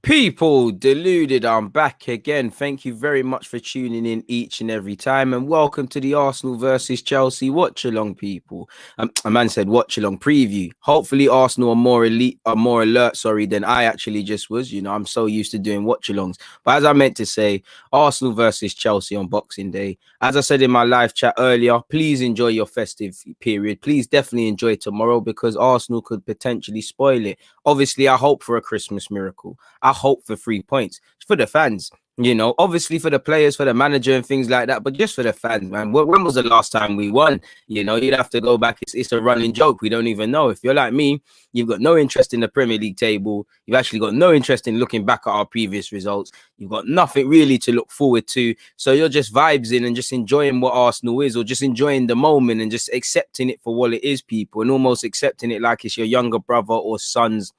People, deluded, I'm back again. Thank you very much for tuning in each and every time, and welcome to the Arsenal versus Chelsea watch along, people. A man said watch along preview. Hopefully, Arsenal are more elite, are more alert. Sorry, than I actually just was. I'm so used to doing watch alongs. But as I meant to say, Arsenal versus Chelsea on Boxing Day. As I said in my live chat earlier, please enjoy your festive period. Please definitely enjoy tomorrow because Arsenal could potentially spoil it. Obviously, I hope for a Christmas miracle. I hope for 3 points for the fans, obviously for the players, for the manager and things like that, but just for the fans, man. When was the last time we won? You'd have to go back. It's a running joke. We don't even know. If you're like me, you've got no interest in the Premier League table. You've actually got no interest in looking back at our previous results. You've got nothing really to look forward to. So you're just vibes in and just enjoying what Arsenal is, or just enjoying the moment and just accepting it for what it is, people, and almost accepting it like it's your younger brother or son's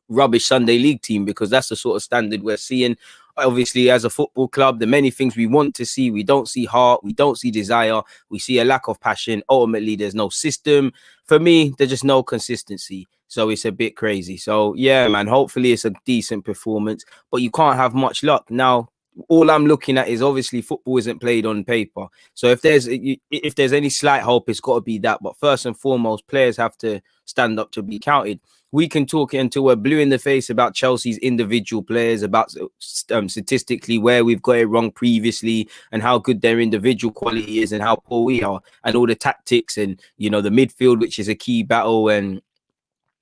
rubbish Sunday league team, because that's the sort of standard we're seeing. Obviously, as a football club, the many things we want to see, we don't see heart, we don't see desire, we see a lack of passion. Ultimately, there's no system. For me, there's just no consistency. So it's a bit crazy. So yeah, man, hopefully it's a decent performance, but you can't have much luck. Now, all I'm looking at is obviously football isn't played on paper. So if there's any slight hope, it's got to be that. But first and foremost, players have to stand up to be counted. We can talk until we're blue in the face about Chelsea's individual players, about statistically where we've got it wrong previously and how good their individual quality is and how poor we are, and all the tactics and, the midfield, which is a key battle, and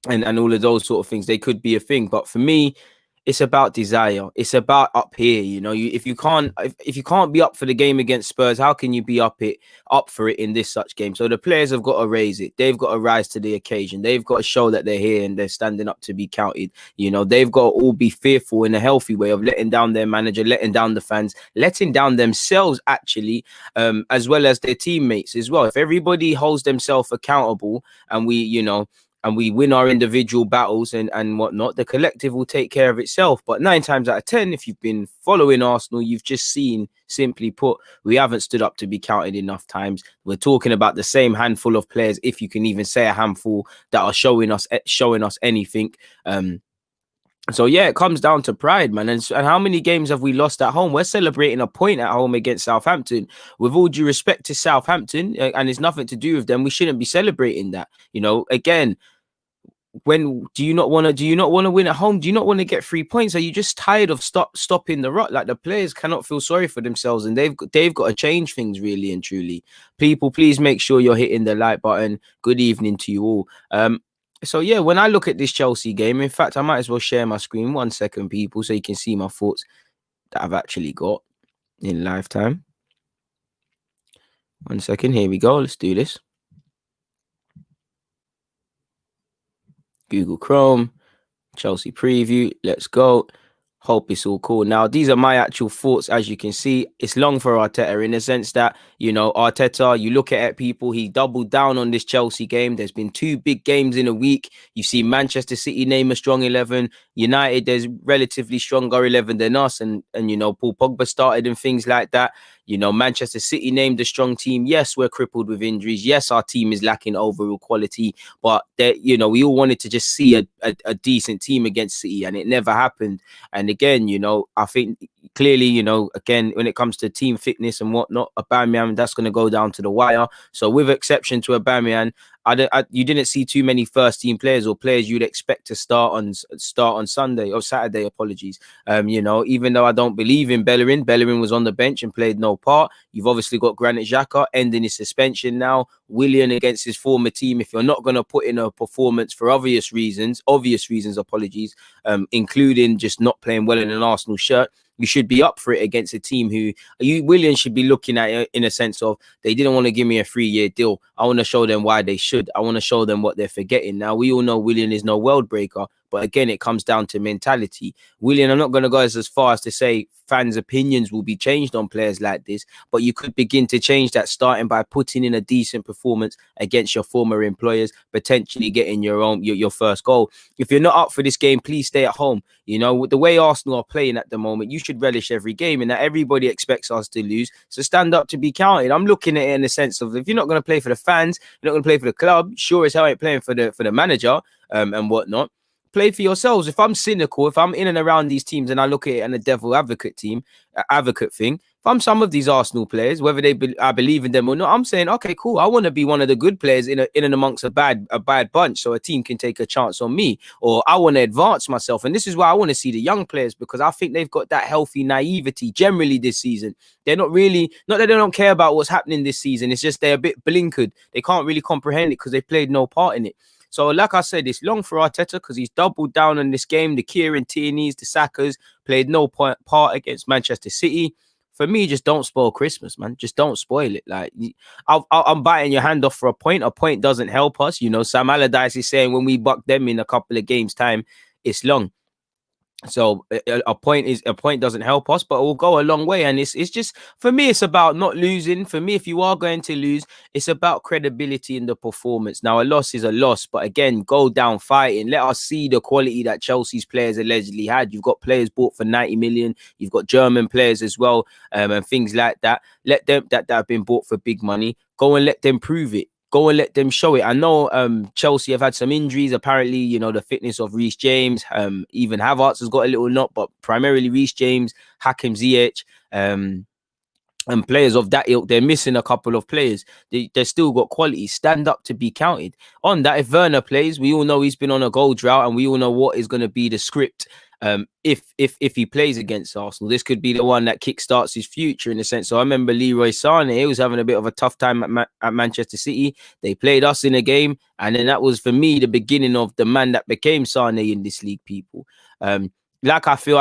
all of those sort of things. They could be a thing. But for me, it's about desire. It's about up here. If you can't be up for the game against Spurs, how can you be up for it in this such game? So the players have got to raise it. They've got to rise to the occasion. They've got to show that they're here and they're standing up to be counted. They've got to all be fearful in a healthy way of letting down their manager, letting down the fans, letting down themselves actually, as well as their teammates as well. If everybody holds themselves accountable and we win our individual battles and whatnot, the collective will take care of itself. But 9 times out of 10, if you've been following Arsenal, you've just seen, simply put, we haven't stood up to be counted enough times. We're talking about the same handful of players, if you can even say a handful, that are showing us anything. So yeah, it comes down to pride, man. And how many games have we lost at home? We're celebrating a point at home against Southampton. With all due respect to Southampton, and it's nothing to do with them, we shouldn't be celebrating that. Again, when do you not want to win at home? Do you not want to get 3 points? Are you just tired of stopping the rot? Like, the players cannot feel sorry for themselves, and they've got to change things, really and truly. People, please make sure you're hitting the like button. Good evening to you all. So yeah, when I look at this Chelsea game, in fact, I might as well share my screen 1 second, people, so you can see my thoughts that I've actually got in lifetime. 1 second, here we go. Let's do this. Google Chrome, Chelsea preview. Let's go. Hope it's all cool. Now, these are my actual thoughts. As you can see, it's long for Arteta in the sense that, Arteta, you look at it, people, he doubled down on this Chelsea game. There's been 2 big games in a week. You see Manchester City name a strong 11. United, there's relatively stronger 11 than us. And Paul Pogba started and things like that. Manchester City named a strong team. Yes, we're crippled with injuries. Yes, our team is lacking overall quality. But, we all wanted to just see a decent team against City, and it never happened. And again, I think clearly, again, when it comes to team fitness and whatnot, Aubameyang, that's going to go down to the wire. So with exception to Aubameyang, you didn't see too many first team players or players you'd expect to start on Sunday or Saturday. Apologies. Even though I don't believe in Bellerin was on the bench and played no part. You've obviously got Granit Xhaka ending his suspension now. Willian against his former team. If you're not going to put in a performance for obvious reasons, apologies, including just not playing well in an Arsenal shirt, you should be up for it against a team who Willian should be looking at it in a sense of, they didn't want to give me a 3-year deal. I want to show them why they should. I want to show them what they're forgetting. Now, we all know Willian is no world breaker, but again, it comes down to mentality. Willian, I'm not going to go as far as to say fans' opinions will be changed on players like this, but you could begin to change that starting by putting in a decent performance against your former employers, potentially getting your first goal. If you're not up for this game, please stay at home. The way Arsenal are playing at the moment, you should relish every game, and that everybody expects us to lose. So stand up to be counted. I'm looking at it in the sense of, if you're not going to play for the fans, you're not going to play for the club, sure as hell ain't playing for the manager and whatnot. play for yourselves. If I'm cynical, if I'm in and around these teams and I look at it and the devil advocate thing, if I'm some of these Arsenal players, whether I believe in them or not, I'm saying, okay, cool. I want to be one of the good players in and amongst a bad bunch, so a team can take a chance on me, or I want to advance myself. And this is why I want to see the young players, because I think they've got that healthy naivety generally this season. They're not that they don't care about what's happening this season. It's just they're a bit blinkered. They can't really comprehend it because they played no part in it. So, like I said, it's long for Arteta because he's doubled down on this game. The Kieran Tierney's, the Sakas played no part against Manchester City. For me, just don't spoil Christmas, man. Just don't spoil it. Like, I'm biting your hand off for a point. A point doesn't help us. You know, Sam Allardyce is saying when we buck them in a couple of games' time, it's long. So a point doesn't help us, but it will go a long way. And it's just, for me, it's about not losing. For me, if you are going to lose, it's about credibility in the performance. Now, a loss is a loss, but again, go down fighting. Let us see the quality that Chelsea's players allegedly had. You've got players bought for 90 million. You've got German players as well, and things like that. Let them that have been bought for big money. Go and let them prove it. Go and let them show it. I know Chelsea have had some injuries. Apparently, you know, the fitness of Reece James, even Havertz has got a little knock, but primarily Reece James, Hakim Ziyech, and players of that ilk, they're missing a couple of players. They've still got quality. Stand up to be counted. On that, if Werner plays, we all know he's been on a goal drought, and we all know what is going to be the script. If he plays against Arsenal, this could be the one that kickstarts his future in a sense. So I remember Leroy Sané, he was having a bit of a tough time at Manchester City. They played us in a game, and then that was for me the beginning of the man that became Sané in this league, people. I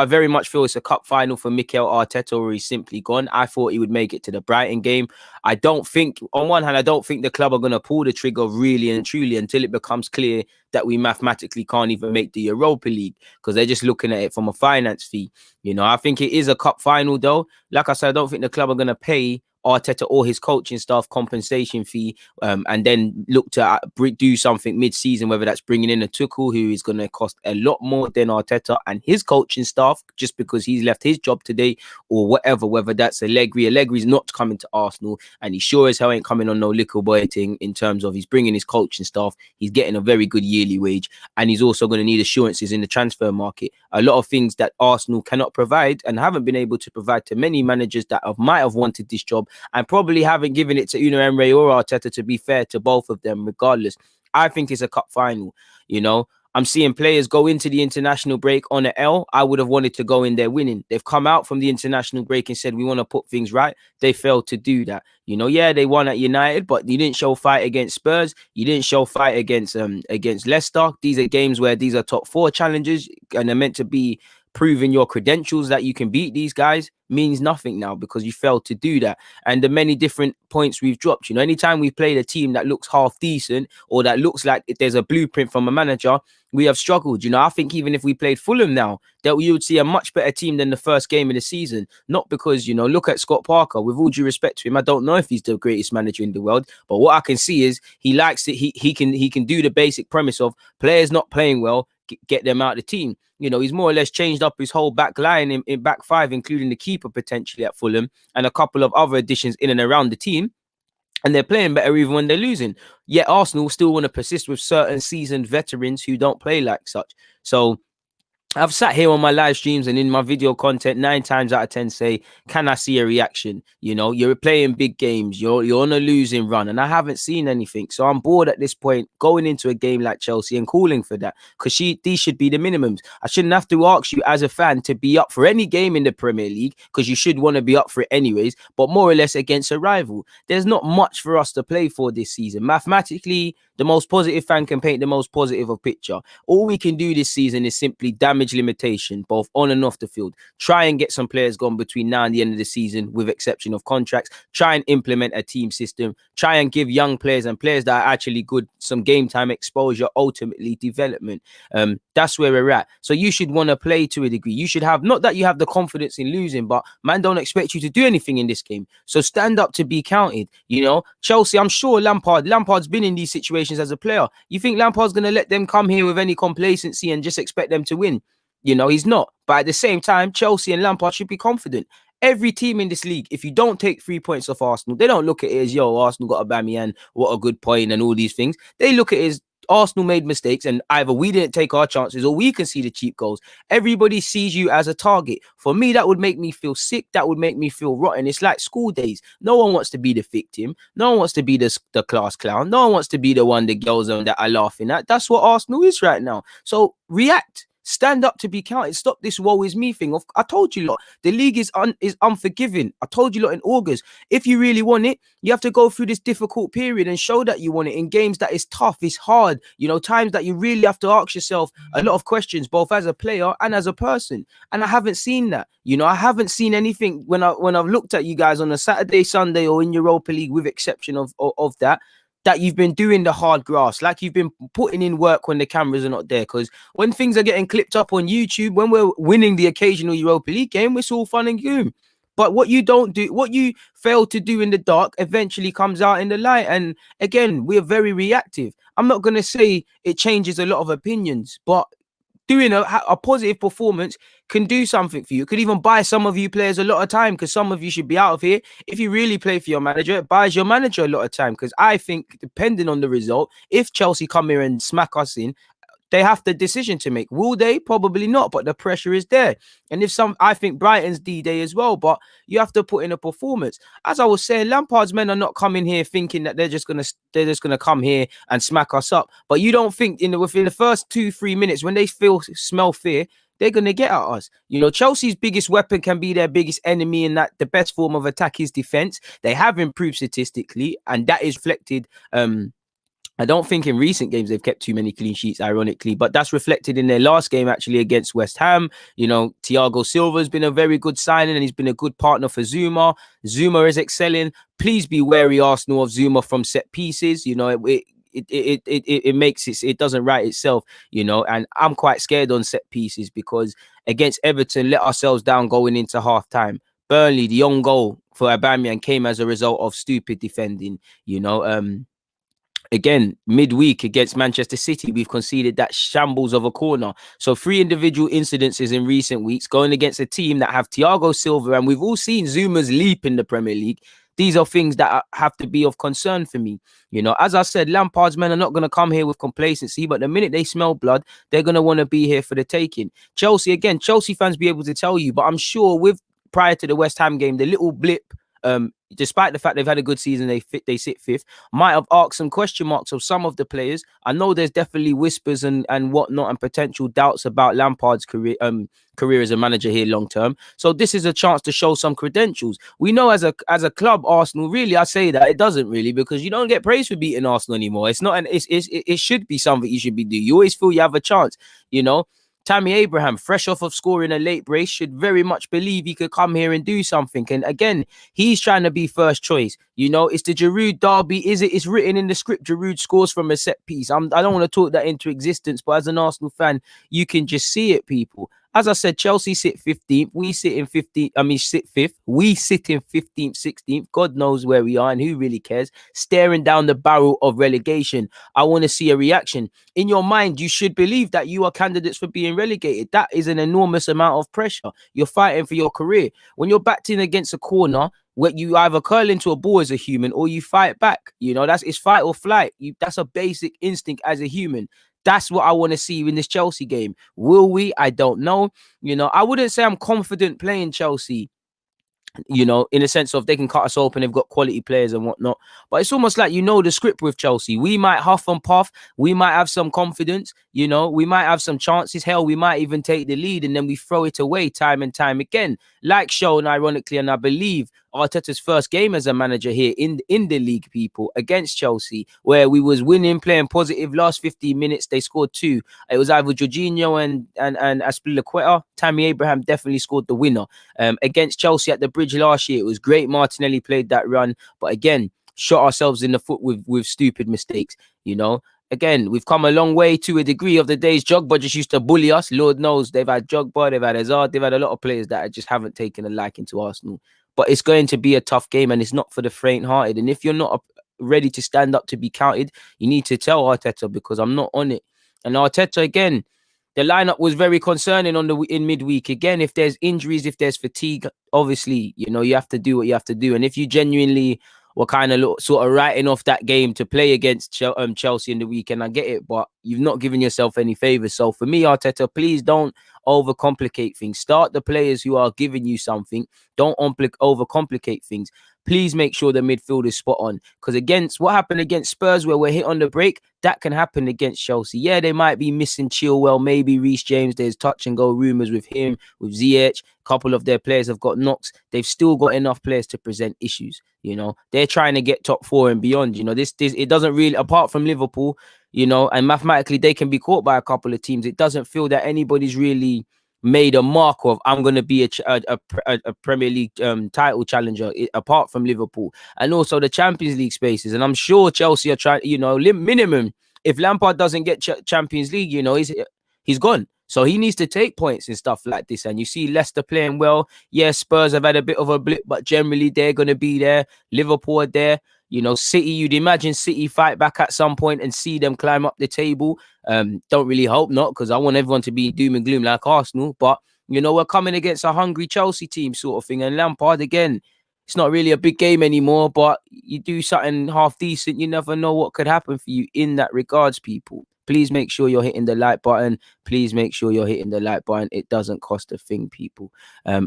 very much feel it's a cup final for Mikel Arteta, or he's simply gone. I thought he would make it to the Brighton game. I don't think, on one hand, I don't think the club are going to pull the trigger really and truly until it becomes clear that we mathematically can't even make the Europa League, because they're just looking at it from a finance fee. You know, I think it is a cup final, though. Like I said, I don't think the club are going to pay Arteta or his coaching staff compensation fee, and then look to do something mid-season, whether that's bringing in a Tuchel, who is going to cost a lot more than Arteta and his coaching staff just because he's left his job today, or whatever, whether that's Allegri. Allegri's not coming to Arsenal, and he sure as hell ain't coming on no little boy thing in terms of he's bringing his coaching staff. He's getting a very good yearly wage, and he's also going to need assurances in the transfer market. A lot of things that Arsenal cannot provide and haven't been able to provide to many managers that might have wanted this job, and probably haven't given it to Unai Emery or Arteta, to be fair to both of them, regardless. I think it's a cup final. You know, I'm seeing players go into the international break on an L. I would have wanted to go in there winning. They've come out from the international break and said, we want to put things right. They failed to do that. You know, yeah, they won at United, but you didn't show fight against Spurs. You didn't show fight against Leicester. These are games where these are top 4 challenges, and they're meant to be proving your credentials that you can beat these guys. Means nothing now because you failed to do that. And the many different points we've dropped, you know, anytime we played a team that looks half decent, or that looks like there's a blueprint from a manager, we have struggled. You know, I think even if we played Fulham now, that you would see a much better team than the first game of the season. Not because, you know, look at Scott Parker. With all due respect to him, I don't know if he's the greatest manager in the world, but what I can see is he likes it. He can do the basic premise of players not playing well, get them out of the team. You know, he's more or less changed up his whole back line in back 5, including the keeper potentially at Fulham, and a couple of other additions in and around the team. And they're playing better even when they're losing. Yet Arsenal still want to persist with certain seasoned veterans who don't play like such. So I've sat here on my live streams and in my video content 9 times out of 10 say, can I see a reaction? You know, you're playing big games. You're on a losing run, and I haven't seen anything. So I'm bored at this point going into a game like Chelsea and calling for that, because these should be the minimums. I shouldn't have to ask you as a fan to be up for any game in the Premier League, because you should want to be up for it anyways, but more or less against a rival. There's not much for us to play for this season. Mathematically, the most positive fan can paint the most positive of picture. All we can do this season is simply damage limitation, both on and off the field. Try and get some players gone between now and the end of the season, with exception of contracts. Try and implement a team system. Try and give young players and players that are actually good some game time exposure, ultimately development. That's where we're at. So you should want to play to a degree. You should have, not that you have the confidence in losing, but man, don't expect you to do anything in this game. So stand up to be counted. You know, Chelsea, I'm sure Lampard's been in these situations as a player. You think Lampard's going to let them come here with any complacency and just expect them to win? You know, he's not. But at the same time, Chelsea and Lampard should be confident. Every team in this league, if you don't take 3 points off Arsenal, they don't look at it as, yo, Arsenal got Aubameyang, what a good point, and all these things. They look at it as, Arsenal made mistakes and either we didn't take our chances or we conceded cheap goals, everybody sees you as a target. For me, that would make me feel sick. That would make me feel rotten. It's like school days. No one wants to be the victim. No one wants to be the class clown. No one wants to be the one the girls that are laughing at. That's what Arsenal is right now. So react. Stand up to be counted. Stop this woe is me thing. I told you lot, the league is unforgiving. I told you lot in August, if you really want it, you have to go through this difficult period and show that you want it in games that is tough, it's hard, times that you really have to ask yourself a lot of questions, both as a player and as a person. And I haven't seen that. I haven't seen anything when I've looked at you guys on a Saturday, Sunday, or in Europa League, with exception of that you've been doing the hard grass, like you've been putting in work when the cameras are not there. Because when things are getting clipped up on YouTube, when we're winning the occasional Europa League game, it's all fun and gloom. But what you don't do, what you fail to do in the dark, eventually comes out in the light. And again, we're very reactive. I'm not going to say it changes a lot of opinions, but doing a positive performance can do something for you. It could even buy some of you players a lot of time, because some of you should be out of here. If you really play for your manager, it buys your manager a lot of time, because I think, depending on the result, if Chelsea come here and smack us in, they have the decision to make. Will they? Probably not, but the pressure is there. And I think Brighton's D-Day as well, but you have to put in a performance. As I was saying, Lampard's men are not coming here thinking that they're just gonna come here and smack us up. But you don't think within the first 2-3 minutes, when they smell fear, they're going to get at us. Chelsea's biggest weapon can be their biggest enemy, in that the best form of attack is defense. They have improved statistically, and that is reflected. I don't think in recent games they've kept too many clean sheets, ironically, but that's reflected in their last game, actually, against West Ham. Thiago Silva's been a very good signing, and he's been a good partner for Zuma. Zuma is excelling. Please be wary, Arsenal, of Zuma from set pieces. It makes it doesn't write itself, and I'm quite scared on set pieces, because against Everton, let ourselves down going into half time. Burnley, the own goal for Aubameyang came as a result of stupid defending. Again, midweek against Manchester City, we've conceded that shambles of a corner. So 3 individual incidences in recent weeks, going against a team that have Thiago Silva, and we've all seen Zuma's leap in the Premier League. These are things that have to be of concern for me. As I said, Lampard's men are not going to come here with complacency, but the minute they smell blood, they're going to want to be here for the taking. Chelsea fans be able to tell you, but I'm sure prior to the West Ham game, the little blip, despite the fact they've had a good season, they sit 5th, might have asked some question marks of some of the players. I know there's definitely whispers and whatnot, and potential doubts about Lampard's career as a manager here long term. So this is a chance to show some credentials. We know as a club, Arsenal, really, I say that it doesn't really, because you don't get praised for beating Arsenal anymore. It's not it should be something you should be doing. You always feel you have a chance, Tammy Abraham, fresh off of scoring a late brace, should very much believe he could come here and do something. And again, he's trying to be first choice. It's the Giroud derby. It's written in the script. Giroud scores from a set piece. I don't want to talk that into existence, but as an Arsenal fan, you can just see it, people. As I said, Chelsea sit 15th. We sit in 15th. Sit 5th. We sit in 15th, 16th. God knows where we are, and who really cares? Staring down the barrel of relegation. I want to see a reaction. In your mind, you should believe that you are candidates for being relegated. That is an enormous amount of pressure. You're fighting for your career. When you're backed in against a corner, where you either curl into a ball as a human, or you fight back. It's fight or flight. That's a basic instinct as a human. That's what I want to see in this Chelsea game. Will we? I don't know. I wouldn't say I'm confident playing Chelsea, in a sense of they can cut us open. They've got quality players and whatnot. But it's almost like, the script with Chelsea. We might huff and puff. We might have some confidence. We might have some chances. Hell, we might even take the lead, and then we throw it away time and time again. Like shown, ironically, and I believe Arteta's first game as a manager here in the league, people, against Chelsea, where we was winning, playing positive. Last 15 minutes, they scored 2. It was either Jorginho and Azpilicueta. Tammy Abraham definitely scored the winner. Against Chelsea at the Bridge last year, it was great. Martinelli played that run, but again, shot ourselves in the foot with stupid mistakes. Again, we've come a long way to a degree. Of the days Drogba just used to bully us. Lord knows they've had Drogba, they've had Hazard, they've had a lot of players that just haven't taken a liking to Arsenal. But it's going to be a tough game, and it's not for the faint-hearted. And if you're not ready to stand up to be counted, you need to tell Arteta, because I'm not on it. And Arteta, again, the lineup was very concerning in midweek. Again, if there's injuries, if there's fatigue, obviously, you have to do what you have to do. And if you genuinely were kind of sort of writing off that game to play against Chelsea in the weekend. I get it, but you've not given yourself any favors. So for me, Arteta, please don't overcomplicate things. Start the players who are giving you something. Don't overcomplicate things. Please make sure the midfield is spot on. Because against what happened against Spurs, where we're hit on the break, that can happen against Chelsea. Yeah, they might be missing Chilwell, maybe Reece James. There's touch and go rumours with him, with Ziyech. A couple of their players have got knocks. They've still got enough players to present issues. You know, they're trying to get top 4 and beyond. You know, this it doesn't really, apart from Liverpool, you know, and mathematically they can be caught by a couple of teams. It doesn't feel that anybody's really made a mark of I'm going to be a Premier League title challenger apart from Liverpool, and also the Champions League spaces. And I'm sure Chelsea are trying, you know, minimum, if Lampard doesn't get Champions League, you know, he's gone. So he needs to take points and stuff like this. And you see Leicester playing well. Yeah, Spurs have had a bit of a blip, but generally they're going to be there. Liverpool are there. You know, City, you'd imagine City fight back at some point and see them climb up the table. Don't really hope not, because I want everyone to be doom and gloom like Arsenal. But, you know, we're coming against a hungry Chelsea team sort of thing. And Lampard, again, it's not really a big game anymore, but you do something half decent, you never know what could happen for you in that regards, people. Please make sure you're hitting the like button. Please make sure you're hitting the like button. It doesn't cost a thing, people.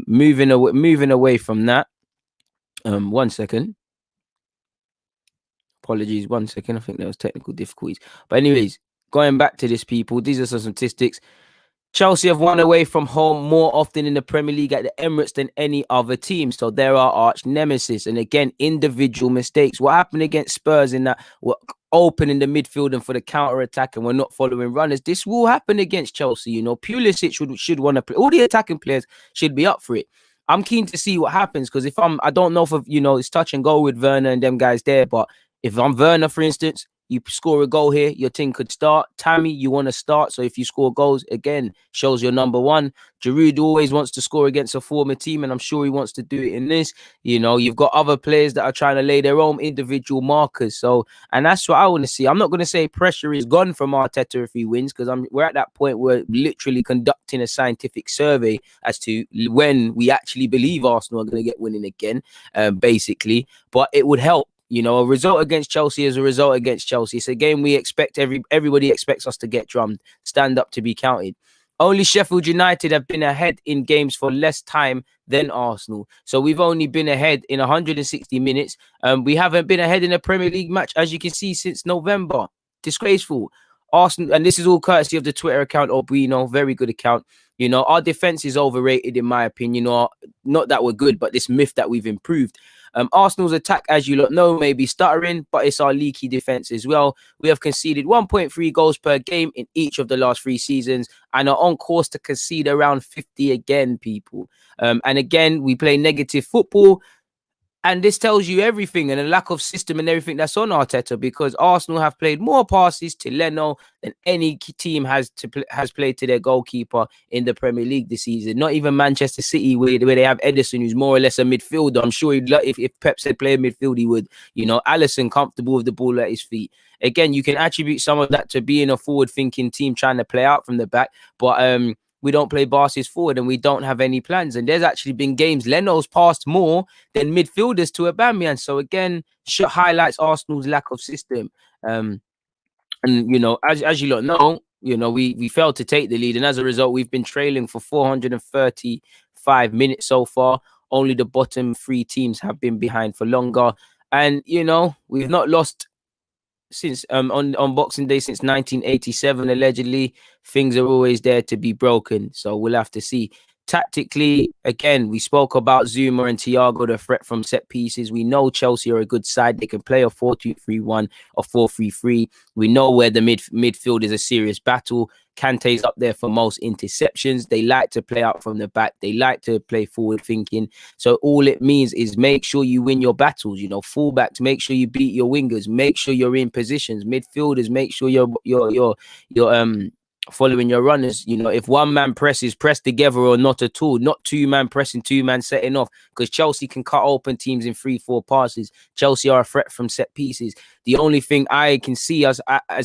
Moving away from that. 1 second. Apologies, 1 second. I think there was technical difficulties. But anyways, going back to this, people, these are some statistics. Chelsea have won away from home more often in the Premier League at the Emirates than any other team. So they're our arch nemesis. And again, individual mistakes. What happened against Spurs in that opening the midfield and for the counter-attack, and we're not following runners? This will happen against Chelsea. You know, Pulisic should want to play. All the attacking players should be up for it. I'm keen to see what happens, because I don't know if, you know, it's touch and go with Werner and them guys there, but if I'm Werner, for instance, you score a goal here, your team could start. Tammy, you want to start. So if you score goals, again, shows you're number one. Giroud always wants to score against a former team, and I'm sure he wants to do it in this. You know, you've got other players that are trying to lay their own individual markers. So, and that's what I want to see. I'm not going to say pressure is gone from Arteta if he wins, because we're at that point where we're literally conducting a scientific survey as to when we actually believe Arsenal are going to get winning again, basically. But it would help. You know, a result against Chelsea is a result against Chelsea. It's a game we expect, everybody expects us to get drummed, stand up to be counted. Only Sheffield United have been ahead in games for less time than Arsenal. So we've only been ahead in 160 minutes. We haven't been ahead in a Premier League match, as you can see, since November. Disgraceful. Arsenal, and this is all courtesy of the Twitter account, Obrino, very good account. You know, our defense is overrated, in my opinion. Or not that we're good, but this myth that we've improved. Arsenal's attack, as you lot know, may be stuttering, but it's our leaky defense as well. We have conceded 1.3 goals per game in each of the last 3 seasons and are on course to concede around 50 again, people. And again, we play negative football. And this tells you everything, and a lack of system and everything that's on Arteta, because Arsenal have played more passes to Leno than any team has played to their goalkeeper in the Premier League this season. Not even Manchester City, where they have Ederson, who's more or less a midfielder. I'm sure if Pep said play a midfield, he would. You know, Alisson comfortable with the ball at his feet. Again, you can attribute some of that to being a forward-thinking team trying to play out from the back, but we don't play passes forward and we don't have any plans. And there's actually been games Leno's passed more than midfielders to Aubameyang. So again, highlights Arsenal's lack of system. And, you know, as you lot know, you know, we failed to take the lead. And as a result, we've been trailing for 435 minutes so far. Only the bottom 3 teams have been behind for longer. And, you know, we've not lost since on Boxing Day since 1987, allegedly. Things are always there to be broken, so we'll have to see. Tactically, again, we spoke about Zuma and Thiago, the threat from set pieces. We know Chelsea are a good side. They can play a 4-2-3-1 or 4-3-3. We know where the midfield is a serious battle. Kante's up there for most interceptions. They like to play out from the back. They like to play forward thinking. So all it means is make sure you win your battles. You know, fullbacks, make sure you beat your wingers. Make sure you're in positions. Midfielders, make sure you're following your runners. You know, if one man presses, press together or not at all. Not 2-man pressing, 2-man setting off, because Chelsea can cut open teams in 3-4 passes. Chelsea are a threat from set pieces. The only thing I can see as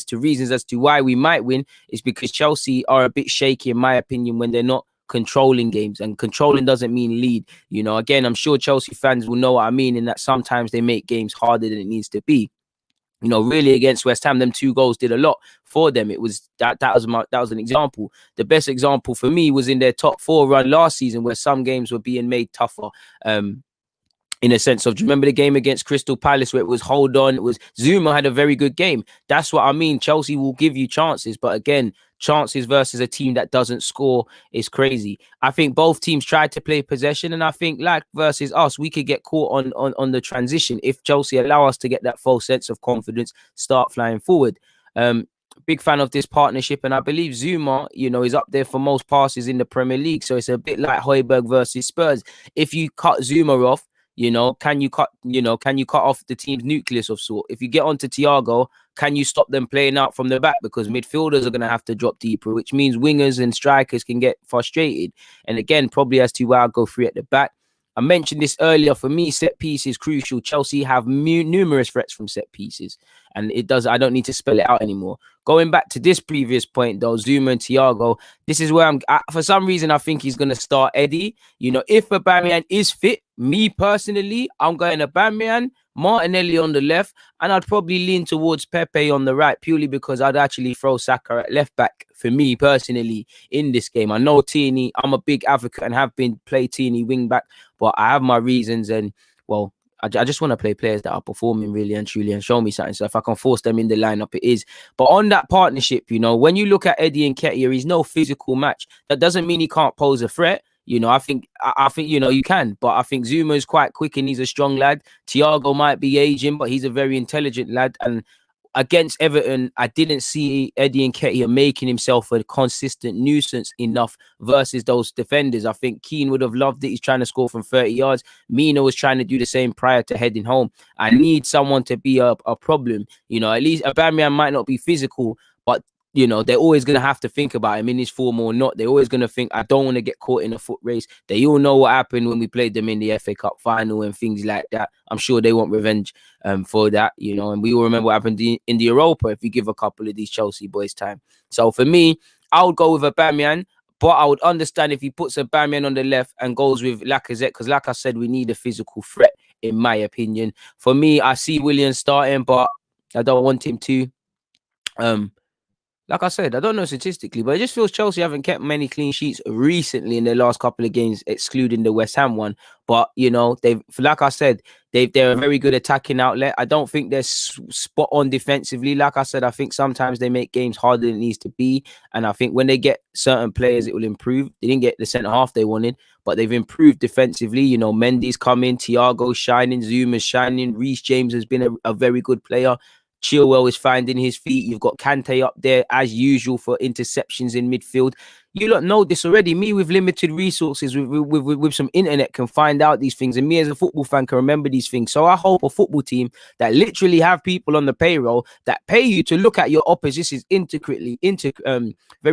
to reasons as to why we might win is because Chelsea are a bit shaky, in my opinion, when they're not controlling games, and controlling doesn't mean lead. You know, again, I'm sure Chelsea fans will know what I mean in that sometimes they make games harder than it needs to be. You know, really against West Ham, them 2 goals did a lot for them. It was that was an example. The best example for me was in their top 4 run last season, where some games were being made tougher. In a sense of, do you remember the game against Crystal Palace where it was hold on? It was Zuma had a very good game. That's what I mean. Chelsea will give you chances, but again, chances versus a team that doesn't score is crazy. I think both teams tried to play possession, and I think like versus us, we could get caught on the transition if Chelsea allow us to get that false sense of confidence, start flying forward. Big fan of this partnership, and I believe Zuma, you know, is up there for most passes in the Premier League. So it's a bit like Højbjerg versus Spurs. If you cut Zuma off, you know, can you cut off the team's nucleus of sort? If you get onto Thiago, can you stop them playing out from the back? Because midfielders are going to have to drop deeper, which means wingers and strikers can get frustrated. And again, probably as to why I'll go 3 at the back. I mentioned this earlier. For me, set piece is crucial. Chelsea have numerous threats from set pieces, and I don't need to spell it out anymore. Going back to this previous point, though, Zuma and Thiago, this is where for some reason, I think he's going to start Eddie. You know, if Aubameyang is fit, me personally, I'm going Aubameyang, Martinelli on the left, and I'd probably lean towards Pepe on the right, purely because I'd actually throw Saka at left back for me personally in this game. I know Tierney, I'm a big advocate and have been play Tierney wing back, but I have my reasons, and well, I just want to play players that are performing really and truly and show me something. So if I can force them in the lineup, it is. But on that partnership, you know, when you look at Eddie and Nketiah, he's no physical match. That doesn't mean he can't pose a threat. You know, I think, you know, you can. But I think Zuma is quite quick and he's a strong lad. Thiago might be aging, but he's a very intelligent lad. And against Everton, I didn't see Eddie Nketiah making himself a consistent nuisance enough versus those defenders. I think Keane would have loved it. He's trying to score from 30 yards. Mina was trying to do the same prior to heading home. I need someone to be a problem. You know, at least Aubameyang might not be physical, but you know, they're always going to have to think about him in his form or not. They're always going to think, I don't want to get caught in a foot race. They all know what happened when we played them in the FA Cup final and things like that. I'm sure they want revenge for that, you know, and we all remember what happened in the Europa if you give a couple of these Chelsea boys time. So for me, I would go with Aubameyang, but I would understand if he puts Aubameyang on the left and goes with Lacazette, because like I said, we need a physical threat, in my opinion. For me, I see Willian starting, but I don't want him to. Like I said, I don't know statistically, but it just feels Chelsea haven't kept many clean sheets recently in their last couple of games, excluding the West Ham one. But, you know, like I said, they're a very good attacking outlet. I don't think they're spot on defensively. Like I said, I think sometimes they make games harder than it needs to be. And I think when they get certain players, it will improve. They didn't get the centre half they wanted, but they've improved defensively. You know, Mendy's coming, Thiago's shining, Zuma's shining, Reece James has been a very good player. Chilwell is finding his feet. You've got Kante up there as usual for interceptions in midfield. You lot know this already. Me with limited resources, with some internet, can find out these things, and me as a football fan can remember these things. So I hope a football team that literally have people on the payroll that pay you to look at your oppositions very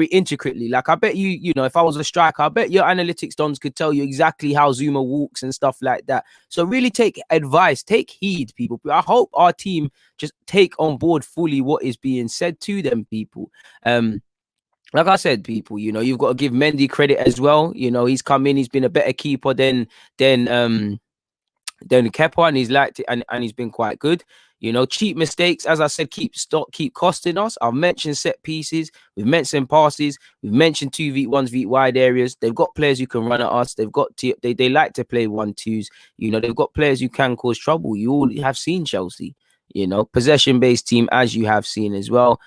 intricately. Like I bet you know, if I was a striker, I bet your analytics dons could tell you exactly how Zuma walks and stuff like that. So really take advice, take heed, people. I hope our team just take on board fully what is being said to them, people. Like I said, people, you know, you've got to give Mendy credit as well. You know, he's come in, he's been a better keeper than Kepa, and he's liked it, and he's been quite good. You know, cheap mistakes, as I said, keep costing us. I've mentioned set pieces, we've mentioned passes, we've mentioned 2v1s, v wide areas. They've got players who can run at us. They've got they like to play 1-2s. You know, they've got players who can cause trouble. You all have seen Chelsea. You know, possession-based team, as you have seen as well.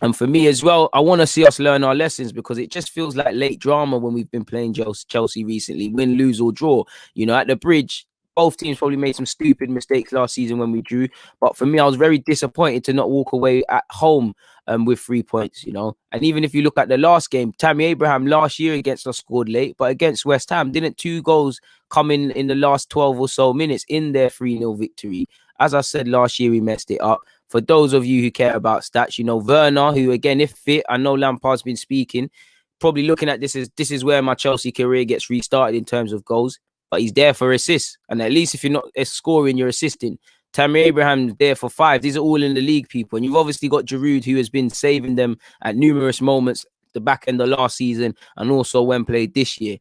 And for me as well, I want to see us learn our lessons, because it just feels like late drama when we've been playing Chelsea recently, win, lose or draw. You know, at the Bridge, both teams probably made some stupid mistakes last season when we drew. But for me, I was very disappointed to not walk away at home with 3 points, you know. And even if you look at the last game, Tammy Abraham last year against us scored late, but against West Ham, didn't 2 goals come in the last 12 or so minutes in their 3-0 victory? As I said, last year we messed it up. For those of you who care about stats, you know, Werner, who again, if fit, I know Lampard's been speaking, probably looking at this is where my Chelsea career gets restarted in terms of goals. But he's there for assists. And at least if you're not scoring, you're assisting. Tammy Abraham's there for 5. These are all in the league, people. And you've obviously got Giroud, who has been saving them at numerous moments the back end of last season and also when played this year.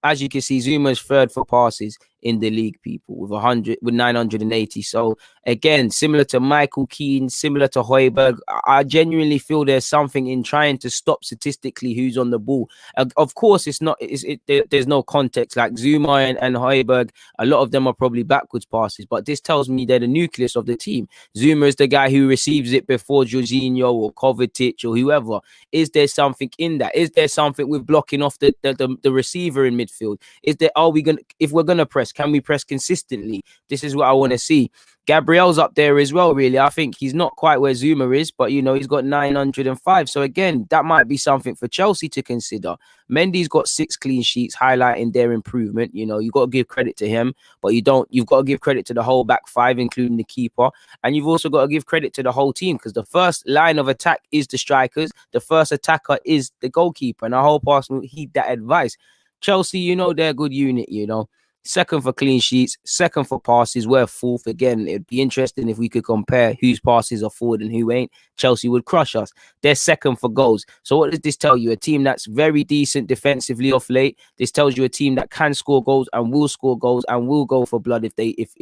As you can see, Zuma's third for passes in the league, people, with 980. So again, similar to Michael Keane, similar to Højbjerg, I genuinely feel there's something in trying to stop statistically who's on the ball. Of course, it's not. There's no context. Like Zuma and Højbjerg, a lot of them are probably backwards passes, but this tells me they're the nucleus of the team. Zuma is the guy who receives it before Jorginho or Kovacic or whoever. Is there something in that? Is there something with blocking off the receiver in midfield? Is there? Are we gonna? If we're gonna press, can we press consistently? This is what I want to see. Gabriel's up there as well, really. I think he's not quite where Zuma is, but, you know, he's got 905. So, again, that might be something for Chelsea to consider. Mendy's got 6 clean sheets, highlighting their improvement. You know, you've got to give credit to him, but you've got to give credit to the whole back 5, including the keeper. And you've also got to give credit to the whole team, because the first line of attack is the strikers. The first attacker is the goalkeeper. And I hope Arsenal heed that advice. Chelsea, you know, they're a good unit, you know. Second for clean sheets, second for passes. We're fourth. Again, it'd be interesting if we could compare whose passes are forward and who ain't. Chelsea would crush us. They're second for goals. So what does this tell you? A team that's very decent defensively off late. This tells you a team that can score goals and will score goals and will go for blood if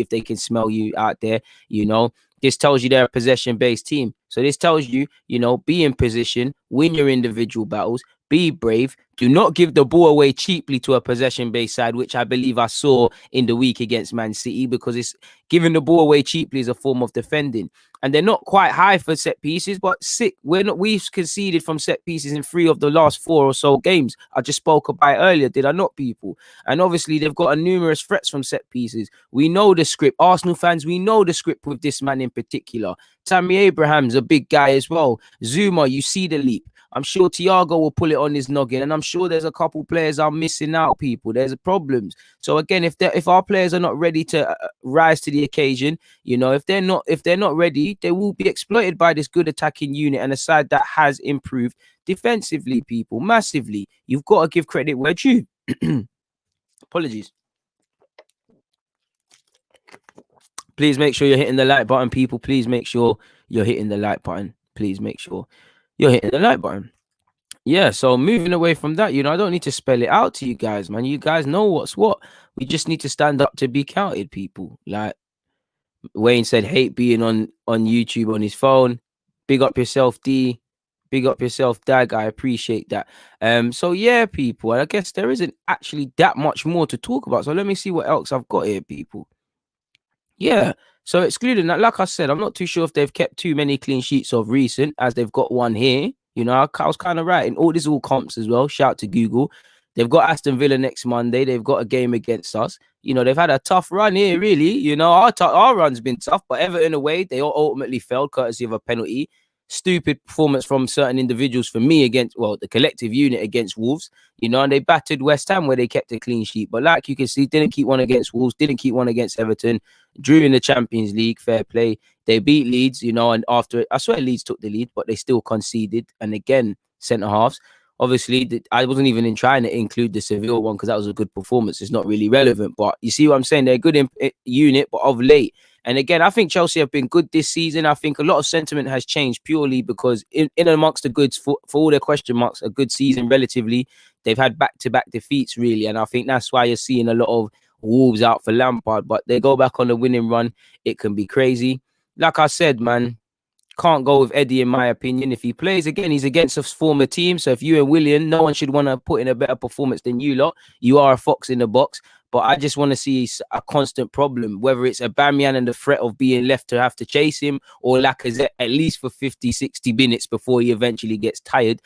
they can smell you out there, you know. This tells you they're a possession-based team. So this tells you, you know, be in position, win your individual battles, be brave. Do not give the ball away cheaply to a possession-based side, which I believe I saw in the week against Man City, because it's giving the ball away cheaply is a form of defending. And they're not quite high for set pieces, but we've conceded from set pieces in 3 of the last 4 or so games. I just spoke about it earlier, did I not, people? And obviously they've got a numerous threats from set pieces. We know the script. Arsenal fans, we know the script with this man in particular. Tammy Abraham's a big guy as well. Zuma, you see the leap. I'm sure Thiago will pull it on his noggin, and I'm sure there's a couple players are missing out, people. There's problems. So again, if our players are not ready to rise to the occasion, you know, if they're not ready, they will be exploited by this good attacking unit and a side that has improved defensively, people, massively. You've got to give credit where due. Apologies. Please make sure you're hitting the like button, people. Please make sure you're hitting the like button. Please make sure you're hitting the like button. Yeah, so moving away from that, you know, I don't need to spell it out to you guys, man. You guys know what's what. We just need to stand up to be counted, people. Like Wayne said, hate being on YouTube on his phone. Big up yourself, D. Big up yourself, Dag. I appreciate that. So yeah, people, I guess there isn't actually that much more to talk about. So let me see what else I've got here, people. Yeah. So excluding that, like I said, I'm not too sure if they've kept too many clean sheets of recent, as they've got one here. You know, I was kind of right. And all this all comps as well. Shout to Google. They've got Aston Villa next Monday. They've got a game against us. You know, they've had a tough run here, really. You know, our run's been tough, but Everton away, they all ultimately failed courtesy of a penalty. Stupid performance from certain individuals for me against, well, the collective unit against Wolves, you know, and they battered West Ham where they kept a clean sheet. But like you can see, didn't keep one against Wolves, didn't keep one against Everton, drew in the Champions League, fair play. They beat Leeds, you know, and after, I swear Leeds took the lead, but they still conceded. And again, centre halves. Obviously, I wasn't even trying to include the Seville one because that was a good performance. It's not really relevant, but you see what I'm saying? They're a good unit, but of late. And again, I think Chelsea have been good this season. I think a lot of sentiment has changed purely because in amongst the goods, for all their question marks, a good season relatively, they've had back-to-back defeats, really. And I think that's why you're seeing a lot of Wolves out for Lampard. But they go back on the winning run, it can be crazy. Like I said, man, can't go with Eddie, in my opinion. If he plays again, he's against a former team. So if you and Willian, no one should want to put in a better performance than you lot. You are a fox in the box. But I just want to see a constant problem, whether it's Aubameyang and the threat of being left to have to chase him, or Lacazette at least for 50, 60 minutes before he eventually gets tired,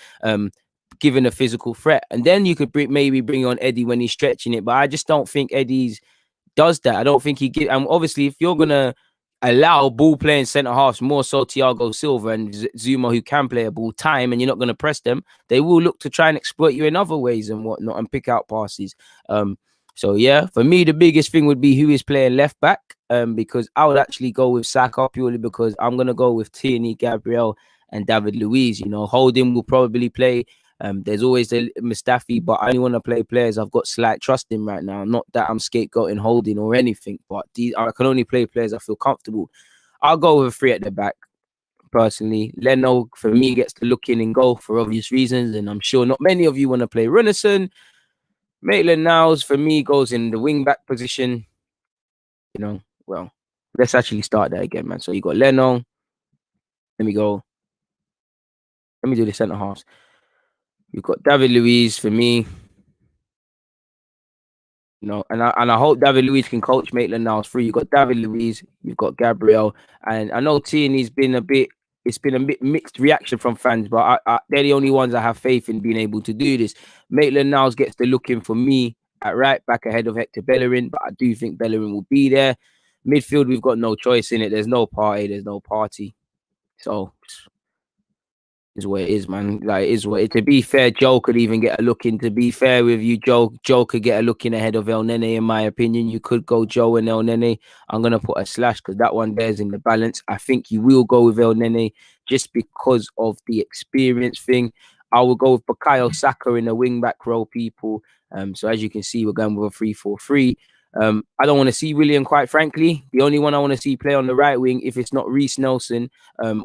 given a physical threat. And then you could maybe bring on Eddie when he's stretching it. But I just don't think Eddie does that. I don't think he gives. And obviously, if you're going to allow ball playing centre halves, more so Thiago Silva and Zuma, who can play a ball time, and you're not going to press them, they will look to try and exploit you in other ways and whatnot and pick out passes. So yeah, for me, the biggest thing would be who is playing left back, because I would actually go with Saka purely because I'm going to go with Tierney, Gabriel and David Luiz. You know, Holding will probably play. There's always the Mustafi, but I only want to play players I've got slight trust in right now. Not that I'm scapegoating Holding or anything, but I can only play players I feel comfortable. I'll go with 3 at the back. personally. Leno, for me, gets to look in and go for obvious reasons, and I'm sure not many of you want to play Runnison. Maitland-Niles, for me, goes in the wing-back position. Well, let's actually start there again, man. So you got Leno. Let me do the centre-halves. You've got David Luiz for me. And I hope David Luiz can coach Maitland-Niles through. You've got David Luiz, you've got Gabriel, and I know Tierney's been a bit mixed reaction from fans, but they're the only ones I have faith in being able to do this. Maitland-Niles gets the look in for me at right back ahead of Hector Bellerin, but I do think Bellerin will be there. Midfield, we've got no choice in it. There's no party. So is what it is, man. Like, it is what it. To be fair, Joe could even get a look in. To be fair with you, Joe could get a look in ahead of El Nene, in my opinion. You could go Joe and El Nene. I'm gonna put a slash because that one there's in the balance. I think you will go with El Nene just because of the experience thing. I will go with Bukayo Saka in the wing back row, people. So as you can see, we're going with a 3-4-3. I don't want to see Willian, quite frankly. The only one I want to see play on the right wing, if it's not Reece Nelson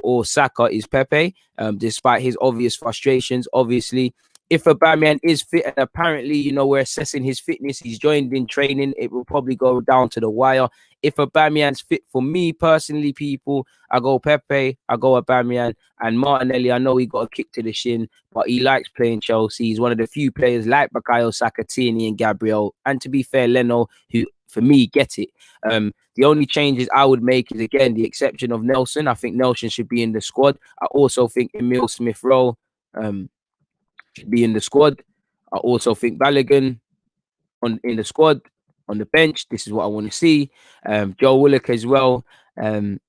or Saka, is Pepe, despite his obvious frustrations. Obviously, if Aubameyang is fit, and apparently, we're assessing his fitness, he's joined in training, it will probably go down to the wire. If Aubameyang's fit, for me personally, people, I go Pepe, I go Aubameyang, and Martinelli. I know he got a kick to the shin, but he likes playing Chelsea. He's one of the few players like Bukayo Saka, Tierney, and Gabriel. And to be fair, Leno, who for me get it. The only changes I would make is, again, the exception of Nelson. I think Nelson should be in the squad. I also think Emile Smith-Rowe should be in the squad. I also think Balogun in the squad, on the bench. This is what I want to see. Joe Willock as well.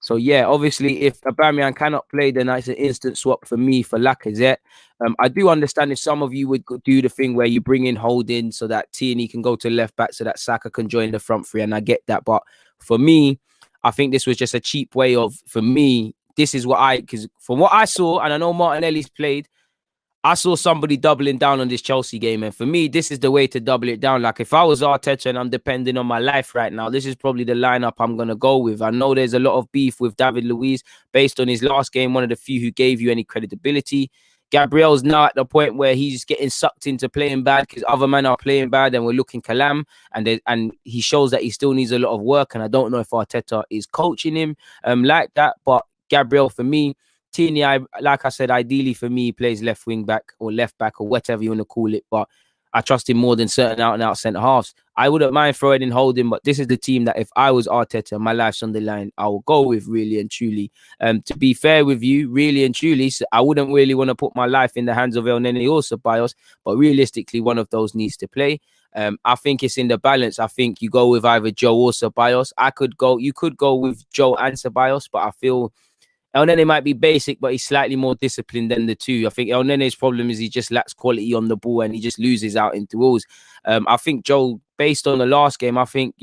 So yeah, obviously, if Aubameyang cannot play, then that's an instant swap for me for Lacazette. I do understand if some of you would do the thing where you bring in Holding so that Tierney can go to left back, so that Saka can join the front three, and I get that. But for me, I think this was just a cheap way of, for me, this is what because from what I saw, and I know Martinelli's played, I saw somebody doubling down on this Chelsea game. And for me, this is the way to double it down. Like, if I was Arteta and I'm depending on my life right now, this is probably the lineup I'm going to go with. I know there's a lot of beef with David Luiz based on his last game, one of the few who gave you any credibility. Gabriel's now at the point where he's getting sucked into playing bad because other men are playing bad and we're looking calam. And he shows that he still needs a lot of work. And I don't know if Arteta is coaching him like that. But Gabriel, for me, Tierney, like I said, ideally for me, he plays left wing back or left back or whatever you want to call it. But I trust him more than certain out-and-out centre-halves. I wouldn't mind throwing in Holding, but this is the team that if I was Arteta, my life's on the line, I will go with, really and truly. To be fair with you, really and truly, so I wouldn't really want to put my life in the hands of El Nene or Ceballos, but realistically, one of those needs to play. I think it's in the balance. I think you go with either Joe or Ceballos. You could go with Joe and Ceballos, but I feel El Nene might be basic, but he's slightly more disciplined than the two. I think El Nene's problem is he just lacks quality on the ball and he just loses out in duels. I think Joe, based on the last game, I think,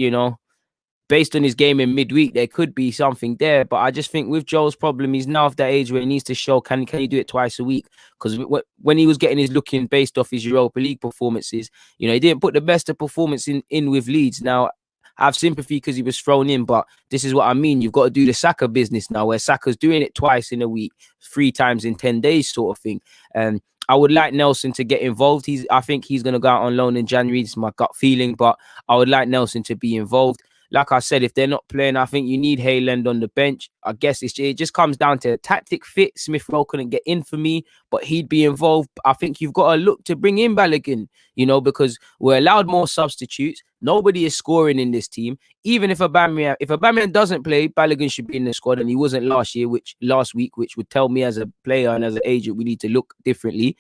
based on his game in midweek, there could be something there. But I just think with Joe's problem, he's now of that age where he needs to show, can he do it twice a week? Because when he was getting his look in based off his Europa League performances, he didn't put the best of performance in with Leeds. Now, I have sympathy because he was thrown in, but this is what I mean. You've got to do the Saka business now, where Saka's doing it twice in a week, 3 times in 10 days sort of thing. I would like Nelson to get involved. I think he's going to go out on loan in January. It's my gut feeling, but I would like Nelson to be involved. Like I said, if they're not playing, I think you need Hayland on the bench. I guess it just comes down to tactic fit. Smith-Rowe couldn't get in for me, but he'd be involved. I think you've got to look to bring in Balogun, because we're allowed more substitutes. Nobody is scoring in this team. Even if Aubameyang doesn't play, Balogun should be in the squad, and he wasn't last week, which would tell me as a player and as an agent we need to look differently.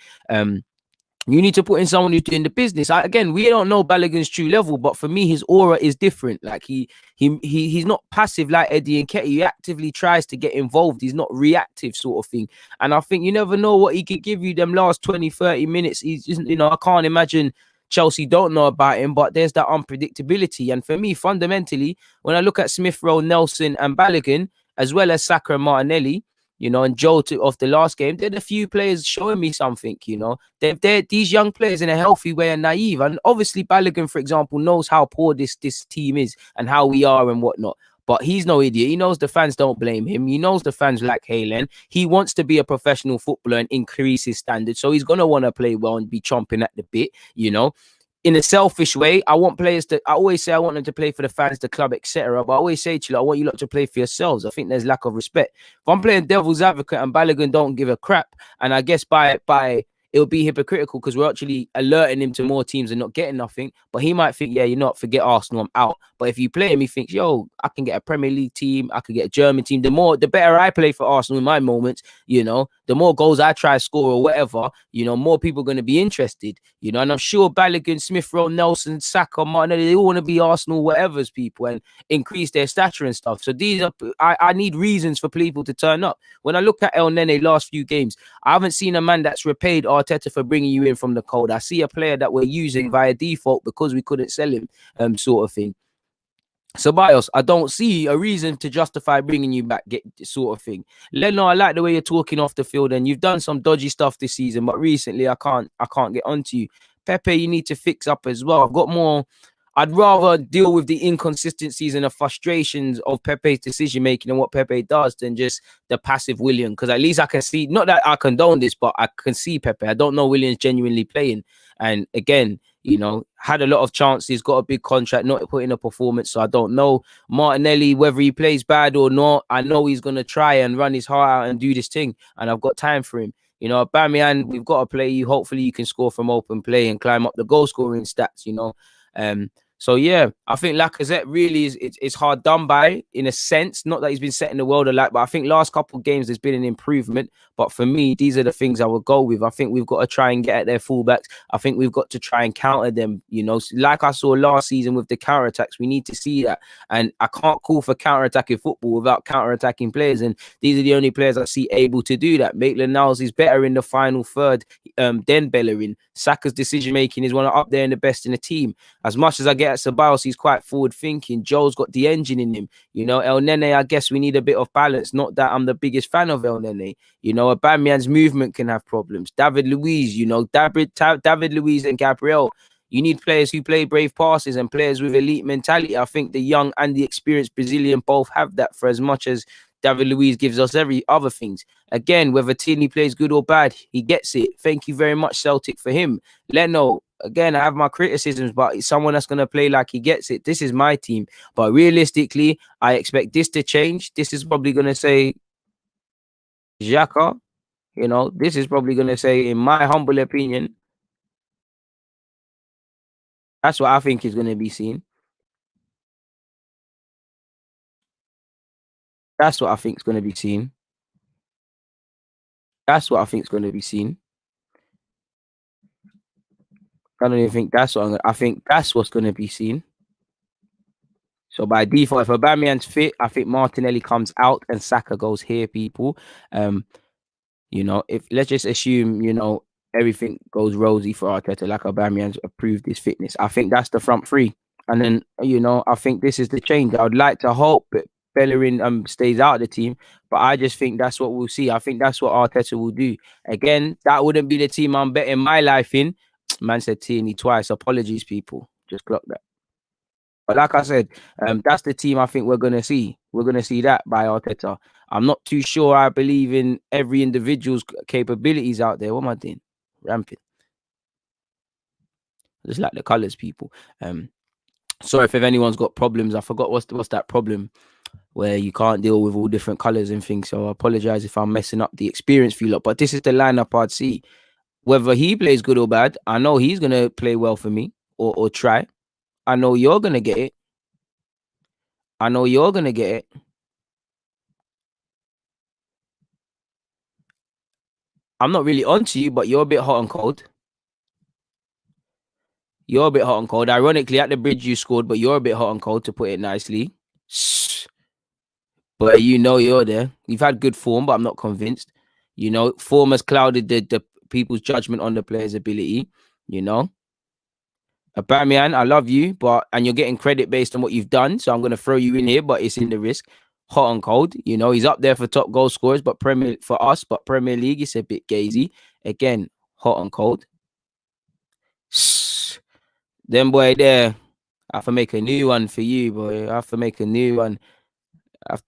You need to put in someone who's doing the business. Again, we don't know Balogun's true level, but for me, his aura is different. Like he's not passive like Eddie Nketiah. He actively tries to get involved. He's not reactive sort of thing. And I think you never know what he could give you them last 20, 30 minutes. He's just, I can't imagine Chelsea don't know about him, but there's that unpredictability. And for me, fundamentally, when I look at Smith-Rowe, Nelson and Balogun, as well as Saka and Martinelli, and Joe of the last game, they're the few players showing me something, They're these young players in a healthy way are naive. And obviously Balogun, for example, knows how poor this team is and how we are and whatnot. But he's no idiot. He knows the fans don't blame him. He knows the fans like Haaland. He wants to be a professional footballer and increase his standards. So he's gonna want to play well and be chomping at the bit, in a selfish way. I want players to. I always say I want them to play for the fans, the club, etc. But I always say to you, I want you lot to play for yourselves. I think there's lack of respect. If I'm playing devil's advocate and Balogun don't give a crap, and I guess by it'll be hypocritical because we're actually alerting him to more teams and not getting nothing. But he might think, yeah, forget Arsenal, I'm out. But if you play him, he thinks, yo, I can get a Premier League team, I can get a German team. The better I play for Arsenal in my moments, the more goals I try to score or whatever, more people are going to be interested, and I'm sure Balogun, Smith Rowe, Nelson, Saka, Martin, they all want to be Arsenal whatever's people and increase their stature and stuff. So I need reasons for people to turn up. When I look at El Nene last few games, I haven't seen a man that's repaid Arteta for bringing you in from the cold. I see a player that we're using via default because we couldn't sell him, sort of thing. So, Bios, I don't see a reason to justify bringing you back, get sort of thing. Leno, I like the way you're talking off the field, and you've done some dodgy stuff this season, but recently I can't get onto you. Pepe, you need to fix up as well. I'd rather deal with the inconsistencies and the frustrations of Pepe's decision making and what Pepe does than just the passive Willian. Because at least I can see, not that I condone this, but I can see Pepe. I don't know Willian's genuinely playing. And again, had a lot of chances, got a big contract, not put in a performance. So I don't know Martinelli, whether he plays bad or not. I know he's going to try and run his heart out and do this thing. And I've got time for him. Aubameyang, we've got to play you. Hopefully you can score from open play and climb up the goal scoring stats, So yeah, I think Lacazette really it's hard done by in a sense. Not that he's been setting the world alight, but I think last couple of games there's been an improvement. But for me, these are the things I would go with. I think we've got to try and get at their fullbacks. I think we've got to try and counter them. Like I saw last season with the counter attacks, we need to see that. And I can't call for counter attacking football without counter attacking players. And these are the only players I see able to do that. Maitland-Niles is better in the final third than Bellerin. Saka's decision making is one up there and the best in the team. As much as I get at Ceballos, he's quite forward thinking. Joe's got the engine in him. El Nene, I guess we need a bit of balance. Not that I'm the biggest fan of El Nene. Aubameyang's movement can have problems. David Luiz, David Luiz and Gabriel. You need players who play brave passes and players with elite mentality. I think the young and the experienced Brazilian both have that, for as much as David Luiz gives us every other things. Again, whether Tierney plays good or bad, he gets it. Thank you very much, Celtic, for him. Leno, again, I have my criticisms, but it's someone that's going to play like he gets it. This is my team. But realistically, I expect this to change. This is probably going to say Xhaka. This is probably going to say, in my humble opinion, that's what I think is going to be seen. That's what I think is going to be seen. That's what I think is going to be seen. I don't even think that's what I think that's what's going to be seen. So by default, if Aubameyang's fit, I think Martinelli comes out and Saka goes here, people. If let's just assume, everything goes rosy for Arteta, like Aubameyang's approved his fitness. I think that's the front three. And then, I think this is the change. I would like to hope that Bellerin stays out of the team, but I just think that's what we'll see. I think that's what Arteta will do. Again, that wouldn't be the team I'm betting my life in. Man said Tierney twice. Apologies, people. Just clock that. But like I said, that's the team I think we're going to see. We're going to see that by Arteta. I'm not too sure I believe in every individual's capabilities out there. What am I doing? Ramping. Just like the colours, people. Sorry if anyone's got problems. I forgot what's that problem where you can't deal with all different colours and things. So I apologise if I'm messing up the experience for you lot. But this is the lineup I'd see. Whether he plays good or bad, I know he's going to play well for me or try. I know you're going to get it. I know you're going to get it. I'm not really onto you, but you're a bit hot and cold. You're a bit hot and cold. Ironically, at the bridge you scored, but you're a bit hot and cold, to put it nicely. But you're there. You've had good form, but I'm not convinced. Form has clouded the people's judgment on the player's ability. Aubameyang, I love you, and you're getting credit based on what you've done. So I'm going to throw you in here, but it's in the risk. Hot and cold. He's up there for top goal scorers, but Premier League, it's a bit gazy. Again, hot and cold. Then boy there, I have to make a new one for you, boy. I have to make a new one.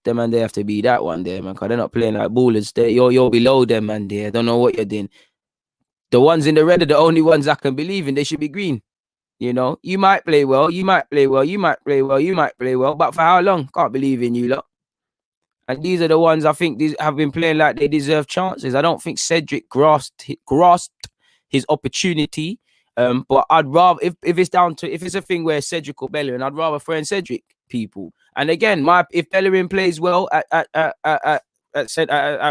Them and they have to be that one there, man, because they're not playing like ballers. You're below them, man. There, I don't know what you're doing. The ones in the red are the only ones I can believe in. They should be green. You know, you might play well, you might play well, you might play well, you might play well, but for how long? Can't believe in you lot. And these are the ones I think these have been playing like they deserve chances. I don't think Cedric grasped his opportunity. But I'd rather if it's down to if it's a thing where Cedric or Bellerin, I'd rather throw in Cedric people. And again, if Bellerin plays well at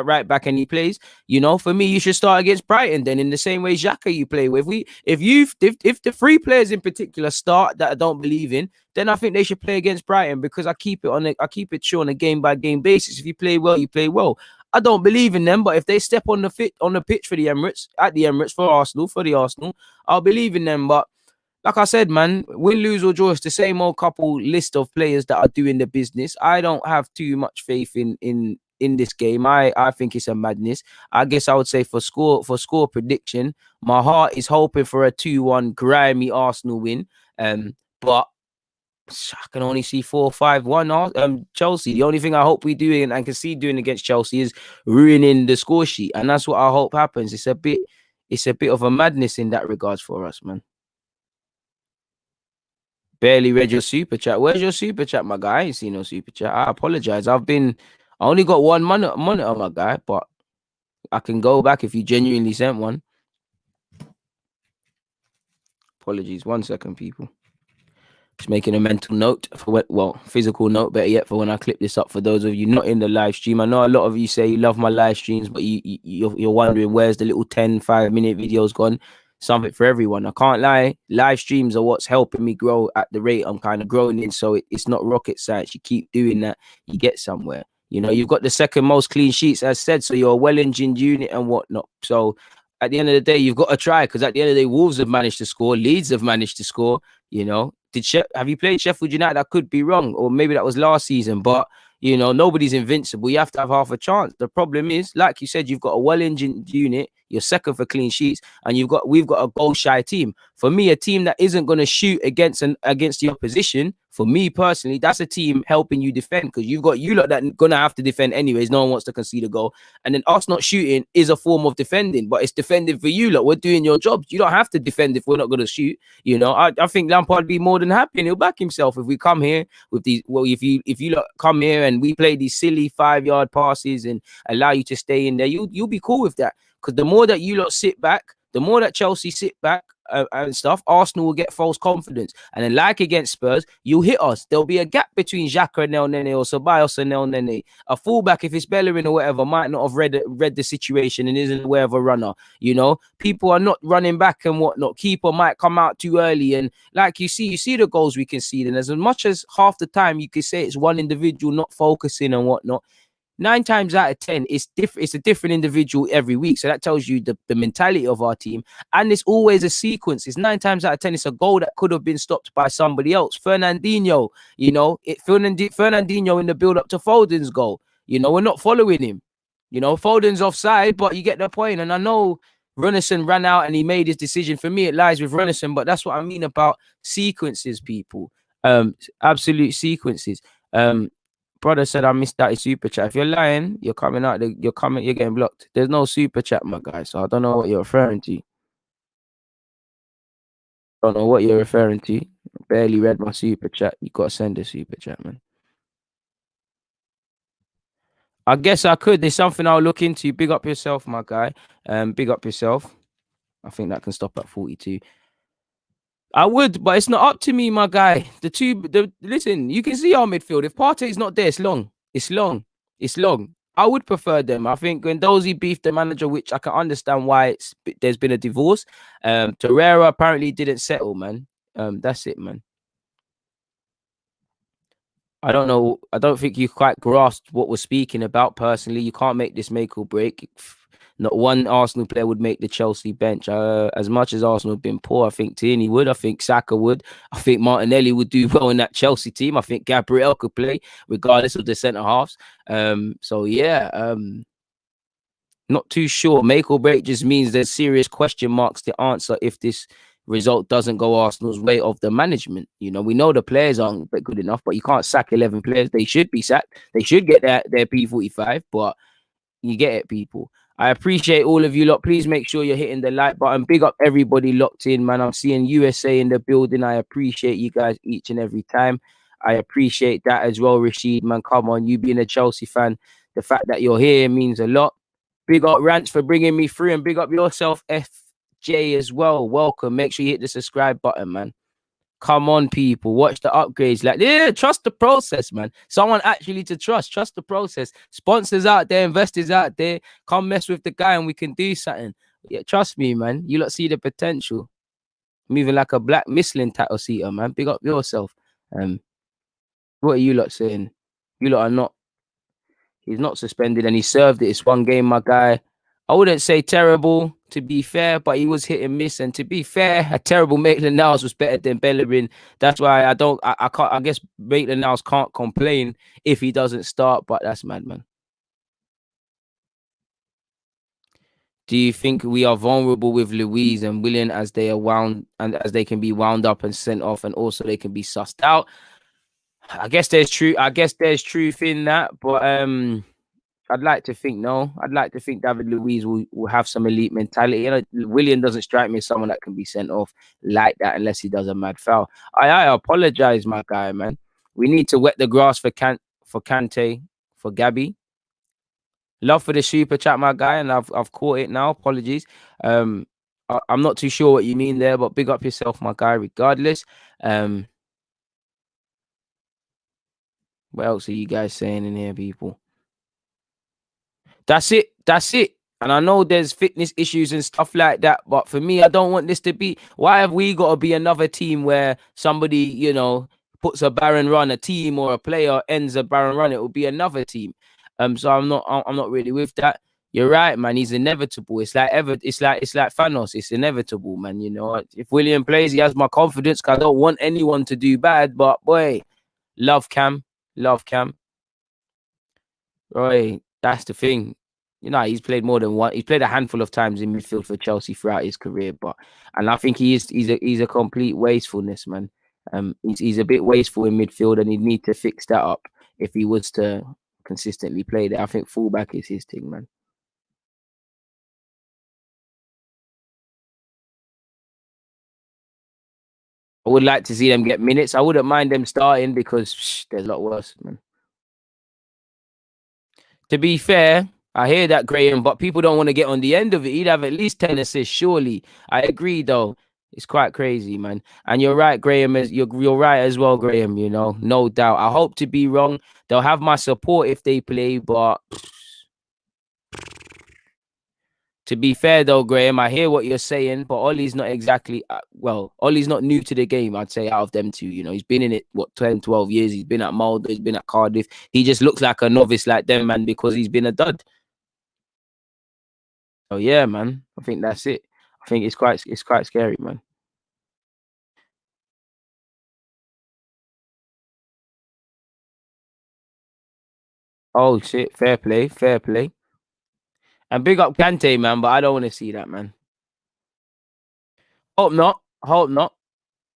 right back and he plays, you know, for me, you should start against Brighton. Then in the same way Xhaka you play with, if the three players in particular start that I don't believe in, then I think they should play against Brighton because I keep it true on a game by game basis. If you play well, you play well. I don't believe in them, but if they step on the pitch for the Emirates for Arsenal, I'll believe in them. But like I said, man, win, lose or draw, it's the same old couple list of players that are doing the business. I don't have too much faith in this game. I think it's a madness. I guess I would say for score prediction, my heart is hoping for a 2-1 grimy Arsenal win. But I can only see 4-5-1 Chelsea. The only thing I hope we do and can see doing against Chelsea is ruining the score sheet, and that's what I hope happens. It's a bit of a madness in that regards for us, man. Barely read your super chat. Where's your super chat, my guy? I ain't seen no super chat. I apologize. I only got one monitor, my guy, but I can go back if you genuinely sent one. Apologies. 1 second, people. Just making a mental note physical note, better yet, for when I clip this up. For those of you not in the live stream, I know a lot of you say you love my live streams, but you're wondering where's the little 5-minute videos gone. Something for everyone. I can't lie. Live streams are what's helping me grow at the rate I'm kind of growing in. So it's not rocket science. You keep doing that, you get somewhere. You know, you've got the second most clean sheets, as said, so you're a well-engined unit and whatnot. So at the end of the day, you've got to try, because at the end of the day, Wolves have managed to score, Leeds have managed to score. You know, have you played Sheffield United? I could be wrong, or maybe that was last season, but you know, nobody's invincible. You have to have half a chance. The problem is, like you said, you've got a well-engined unit. You're second for clean sheets, and we've got a goal-shy team. For me, a team that isn't going to shoot against the opposition, for me personally, that's a team helping you defend, because you lot that gonna have to defend anyways. No one wants to concede a goal, and then us not shooting is a form of defending, but it's defending for you lot. We're doing your jobs. You don't have to defend if we're not gonna shoot. You know, I think Lampard would be more than happy, and he'll back himself if we come here with these. Well, if you lot come here and we play these silly 5-yard passes and allow you to stay in there, you'll be cool with that. Because the more that you lot sit back, the more that Chelsea sit back and stuff, Arsenal will get false confidence. And then, like against Spurs, you'll hit us. There'll be a gap between Xhaka and El Nene, or Ceballos and El Nene. A fullback, if it's Bellerin or whatever, might not have read the situation and isn't aware of a runner. You know, people are not running back and whatnot. Keeper might come out too early. And like you see the goals we concede. And as much as half the time you could say it's one individual not focusing and whatnot, 9 times out of 10, it's a different individual every week. So that tells you the mentality of our team. And it's always a sequence. It's 9 times out of 10, it's a goal that could have been stopped by somebody else. Fernandinho, you know, Fernandinho in the build-up to Foden's goal. You know, we're not following him. You know, Foden's offside, but you get the point. And I know Runnison ran out and he made his decision. For me, it lies with Runnison, but that's what I mean about sequences, people. Absolute sequences. Brother said I missed out his super chat. If you're lying, you're getting blocked. There's no super chat, my guy. So I don't know what you're referring to. Barely read my super chat. You gotta send a super chat, man. I guess I could. There's something I'll look into. Big up yourself, my guy. Big up yourself. I think that can stop at 42. I would, but it's not up to me, my guy. Listen, you can see our midfield. If Partey's not there, it's long. I would prefer them. I think Guendouzi beefed the manager, which I can understand why there's been a divorce. Torreira apparently didn't settle, man. That's it, man. I don't know. I don't think you quite grasped what we're speaking about personally. You can't make this make or break. Not one Arsenal player would make the Chelsea bench. As much as Arsenal have been poor, I think Tierney would. I think Saka would. I think Martinelli would do well in that Chelsea team. I think Gabriel could play regardless of the centre halves. So yeah, not too sure. Make or break just means there's serious question marks to answer if this result doesn't go Arsenal's way of the management. You know, we know the players aren't good enough, but you can't sack 11 players. They should be sacked. They should get their P45, but you get it, people. I appreciate all of you lot. Please make sure you're hitting the like button. Big up everybody locked in, man. I'm seeing USA in the building. I appreciate you guys each and every time. I appreciate that as well, Rashid, man. Come on, you being a Chelsea fan, the fact that you're here means a lot. Big up Rants for bringing me through, and big up yourself, FJ, as well. Welcome. Make sure you hit the subscribe button, man. Come on, people. Watch the upgrades. Like, yeah, trust the process, man. Someone actually to trust. Trust the process. Sponsors out there, investors out there. Come mess with the guy and we can do something. Yeah, trust me, man. You lot see the potential. Moving like a black Michelin tattoo seater, man. Big up yourself. What are you lot saying? You lot are not. He's not suspended and he served it. It's one game, my guy. I wouldn't say terrible, to be fair, but he was hit and miss. And to be fair, a terrible Maitland-Niles was better than Bellerin. That's why I can't. I guess Maitland-Niles can't complain if he doesn't start, but that's mad, man. Do you think we are vulnerable with Louise and Willian as they are wound and as they can be wound up and sent off, and also they can be sussed out? I guess there's truth in that, but I'd like to think no. I'd like to think David Luiz will have some elite mentality. You know, William doesn't strike me as someone that can be sent off like that unless he does a mad foul. I apologize, my guy, man. We need to wet the grass for Kante, for Gabby. Love for the super chat, my guy, and I've caught it now. Apologies. I'm not too sure what you mean there, but big up yourself, my guy, regardless. What else are you guys saying in here, people? That's it. And I know there's fitness issues and stuff like that, but for me, I don't want this to be. Why have we got to be another team where somebody, you know, puts a barren run, a team or a player ends a barren run? It will be another team. So I'm not really with that. You're right, man. He's inevitable. It's like Thanos. It's inevitable, man. You know, if William plays, he has my confidence. Cause I don't want anyone to do bad. But boy, love Cam. Right, that's the thing. You know, he's played more than one. He's played a handful of times in midfield for Chelsea throughout his career, and I think he's a complete wastefulness, man. He's a bit wasteful in midfield, and he'd need to fix that up if he was to consistently play there. I think fullback is his thing, man. I would like to see them get minutes. I wouldn't mind them starting because there's a lot worse, man. To be fair, I hear that, Graham, but people don't want to get on the end of it. He'd have at least 10 assists, surely. I agree, though. It's quite crazy, man. And you're right, Graham. You're right as well, Graham, you know, no doubt. I hope to be wrong. They'll have my support if they play, but to be fair, though, Graham, I hear what you're saying, but Ollie's not exactly, Ollie's not new to the game, I'd say, out of them two. You know, he's been in it, 10, 12 years. He's been at Mulder, he's been at Cardiff. He just looks like a novice like them, man, because he's been a dud. Oh, yeah, man. I think that's it. I think it's quite scary, man. Oh, shit. Fair play. And big up Kante, man, but I don't want to see that, man. Hope not.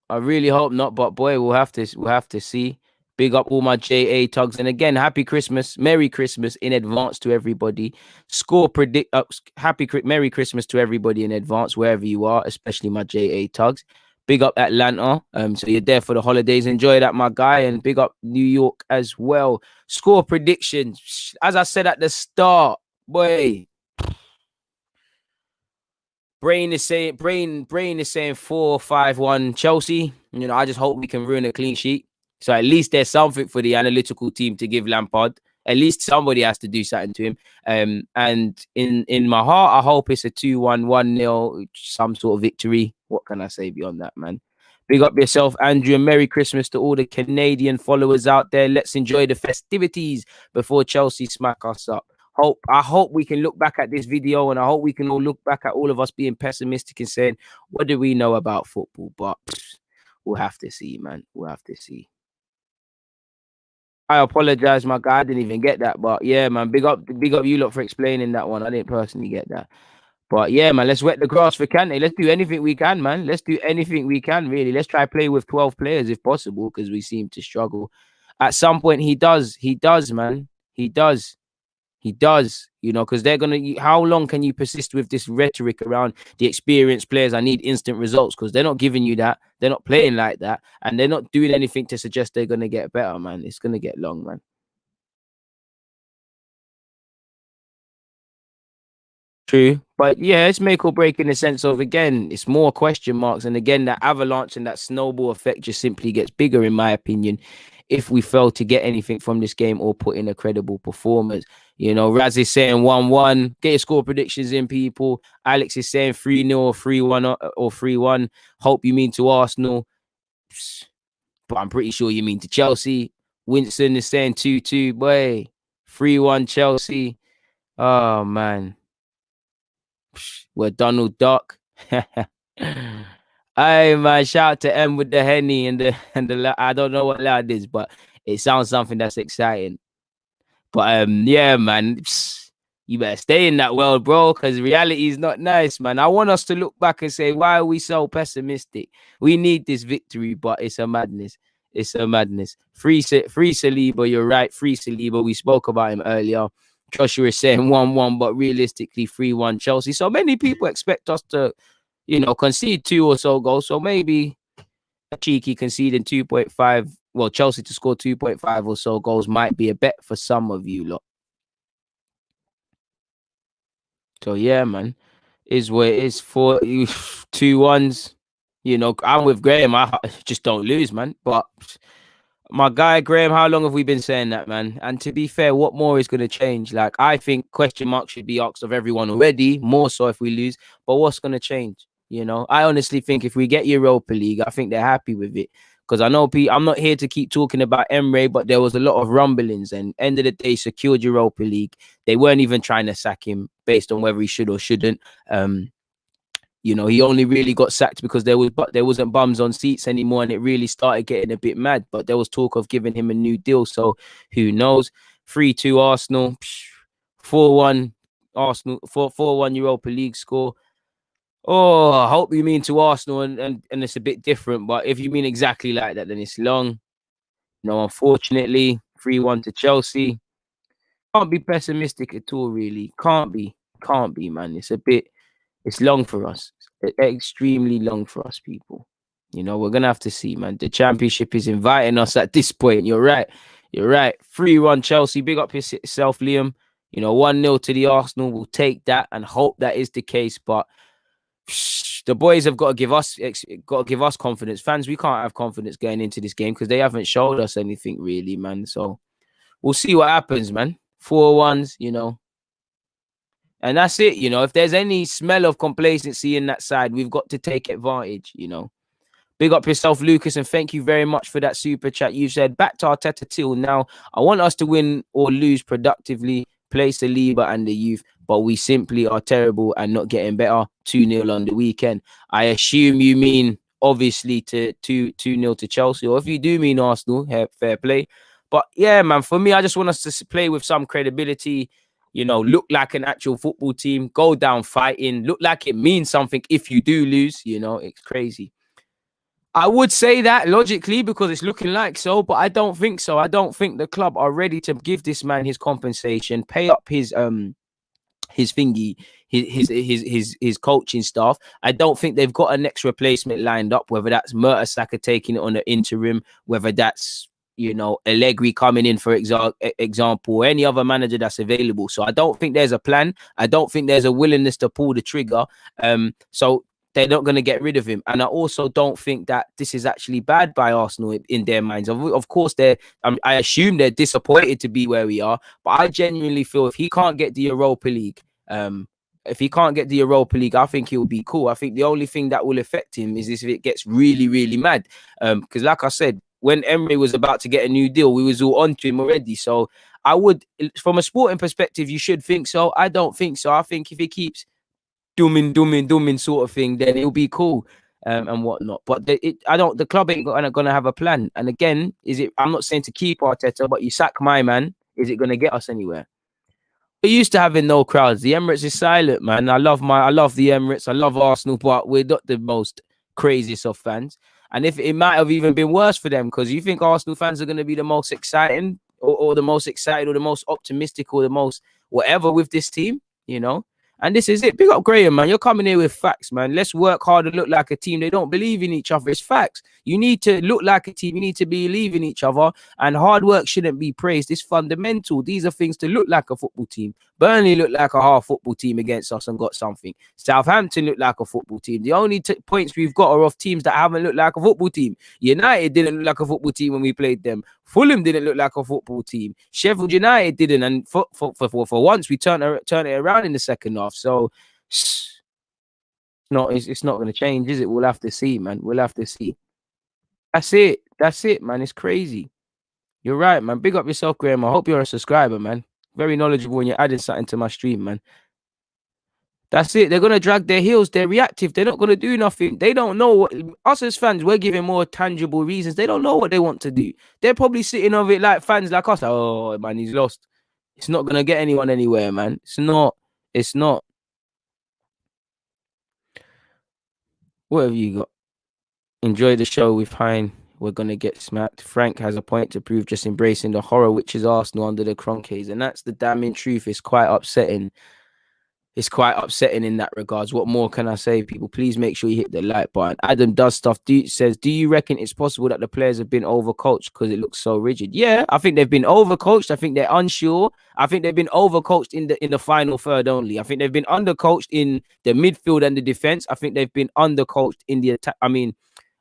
I really hope not, but boy, we'll have to see. Big up all my JA tugs, and again, happy Christmas, Merry Christmas in advance to everybody. Merry Christmas to everybody in advance, wherever you are, especially my JA tugs. Big up Atlanta. So you're there for the holidays. Enjoy that, my guy, and big up New York as well. Score predictions, as I said at the start, boy. Brain is saying 4-5-1 Chelsea. You know, I just hope we can ruin a clean sheet. So at least there's something for the analytical team to give Lampard. At least somebody has to do something to him. And in my heart, I hope it's a 2-1, 1-0, some sort of victory. What can I say beyond that, man? Big up yourself, Andrew, and Merry Christmas to all the Canadian followers out there. Let's enjoy the festivities before Chelsea smack us up. I hope we can look back at this video, and I hope we can all look back at all of us being pessimistic and saying, what do we know about football? But we'll have to see, man. We'll have to see. I apologize, my guy. I didn't even get that. But yeah, man, big up you lot for explaining that one. I didn't personally get that. But yeah, man, let's wet the grass for Kante. Let's do anything we can, man. Let's do anything we can, really. Let's try play with 12 players if possible, because we seem to struggle. At some point, he does. He does, man. He does. He does, because they're going to. How long can you persist with this rhetoric around the experienced players? I need instant results, because they're not giving you that. They're not playing like that. And they're not doing anything to suggest they're going to get better, man. It's going to get long, man. True. But yeah, it's make or break in the sense of, again, it's more question marks. And again, that avalanche and that snowball effect just simply gets bigger, in my opinion, if we fail to get anything from this game or put in a credible performance. Raz is saying 1-1. Get your score predictions in, people. Alex is saying 3-0 or 3-1 or 3-1. Hope you mean to Arsenal. But I'm pretty sure you mean to Chelsea. Winston is saying 2-2. Boy, 3-1 Chelsea. Oh, man. We're Donald Duck. Hey man, shout out to M with the Henny and the I don't know what loud is, but it sounds something that's exciting. But yeah, man, you better stay in that world, bro, because reality is not nice, man. I want us to look back and say, why are we so pessimistic? We need this victory, but it's a madness. It's a madness. Free Saliba, you're right. Free Saliba. We spoke about him earlier. Joshua is saying 1-1, but realistically 3-1 Chelsea. So many people expect us to, concede 2 or so goals. So maybe a cheeky conceding 2.5. Well, Chelsea to score 2.5 or so goals might be a bet for some of you lot. So yeah, man, is what it is for you. 2-1s. I'm with Graham. I just don't lose, man. But my guy Graham, how long have we been saying that, man? And to be fair, what more is going to change? Like, I think question marks should be asked of everyone already, more so if we lose. But what's going to change? I honestly think if we get Europa League, I think they're happy with it. Because I know I'm not here to keep talking about Emre, but there was a lot of rumblings, and end of the day, secured Europa League. They weren't even trying to sack him based on whether he should or shouldn't. He only really got sacked because there wasn't bums on seats anymore, and it really started getting a bit mad. But there was talk of giving him a new deal, so who knows? 3-2 Arsenal, 4-1 Arsenal, 4-1 Europa League score. Oh, I hope you mean to Arsenal, and it's a bit different. But if you mean exactly like that, then it's long. Unfortunately, 3-1 to Chelsea. Can't be pessimistic at all, really. Can't be, man. It's long for us. It's extremely long for us, people. We're gonna have to see, man. The championship is inviting us at this point. You're right. 3-1 Chelsea. Big up yourself, Liam. 1-0 to the Arsenal. We'll take that and hope that is the case. But the boys have got to give us confidence. Fans, we can't have confidence going into this game because they haven't showed us anything really, man. So we'll see what happens, man. 4-1s, and that's it. If there's any smell of complacency in that side, we've got to take advantage. Big up yourself, Lucas, and thank you very much for that super chat. You said back to Arteta till now. I want us to win or lose productively. Place the Saliba and the youth, but we simply are terrible and not getting better. 2-0 on the weekend. I assume you mean obviously to 2-0 to Chelsea, or if you do mean Arsenal, fair play. But yeah, man, for me, I just want us to play with some credibility. Look like an actual football team. Go down fighting. Look like it means something if you do lose. It's crazy. I would say that logically because it's looking like so, but I don't think so. I don't think the club are ready to give this man his compensation, pay up his thingy, his coaching staff. I don't think they've got a next replacement lined up, whether that's Mertesacker taking it on the interim, whether that's Allegri coming in, for example, or any other manager that's available. So I don't think there's a plan. I don't think there's a willingness to pull the trigger. So they're not going to get rid of him. And I also don't think that this is actually bad by Arsenal in their minds. Of course, I assume they're disappointed to be where we are. But I genuinely feel if he can't get the Europa League, I think he'll be cool. I think the only thing that will affect him is if it gets really, really mad. Because like I said, when Emre was about to get a new deal, we was all onto him already. So I would, from a sporting perspective, you should think so. I don't think so. I think if he keeps dooming sort of thing, then it'll be cool and whatnot. But the club ain't gonna have a plan. And again, I'm not saying to keep Arteta, but you sack my man, is it gonna get us anywhere? We're used to having no crowds. The Emirates is silent, man. I love the Emirates. I love Arsenal, but we're not the most craziest of fans. And if it might have even been worse for them, because you think Arsenal fans are going to be the most exciting, or the most excited, or the most optimistic, or the most whatever with this team, you know. And this is it. Big up Graham, man. You're coming here with facts, man. Let's work hard and look like a team. They don't believe in each other. It's facts. You need to look like a team. You need to believe in each other. And hard work shouldn't be praised. It's fundamental. These are things to look like a football team. Burnley looked like a half football team against us and got something. Southampton looked like a football team. The only points we've got are of teams that haven't looked like a football team. United didn't look like a football team when we played them. Fulham didn't look like a football team. Sheffield United didn't. And for once, we turned it around in the second half. So it's not going to change, is it? We'll have to see, man. We'll have to see. That's it. That's it, man. It's crazy. You're right, man. Big up yourself, Graham. I hope you're a subscriber, man. Very knowledgeable when you're adding something to my stream, man. That's it. They're going to drag their heels. They're reactive. They're not going to do nothing. They don't know what us as fans, we're giving more tangible reasons. They don't know what they want to do. They're probably sitting of it like fans like us. Like, oh, man, he's lost. It's not going to get anyone anywhere, man. It's not. It's not. What have you got? Enjoy the show with Hein. We're going to get smacked. Frank has a point to prove, just embracing the horror, which is Arsenal under the Kroenkes. And that's the damning truth. It's quite upsetting. It's quite upsetting in that regards. What more can I say, people? Please make sure you hit the like button. Adam does stuff. Says, do you reckon it's possible that the players have been overcoached because it looks so rigid? Yeah, I think they've been overcoached. I think they're unsure. I think they've been overcoached in the final third only. I think they've been undercoached in the midfield and the defense. I think they've been undercoached in the attack.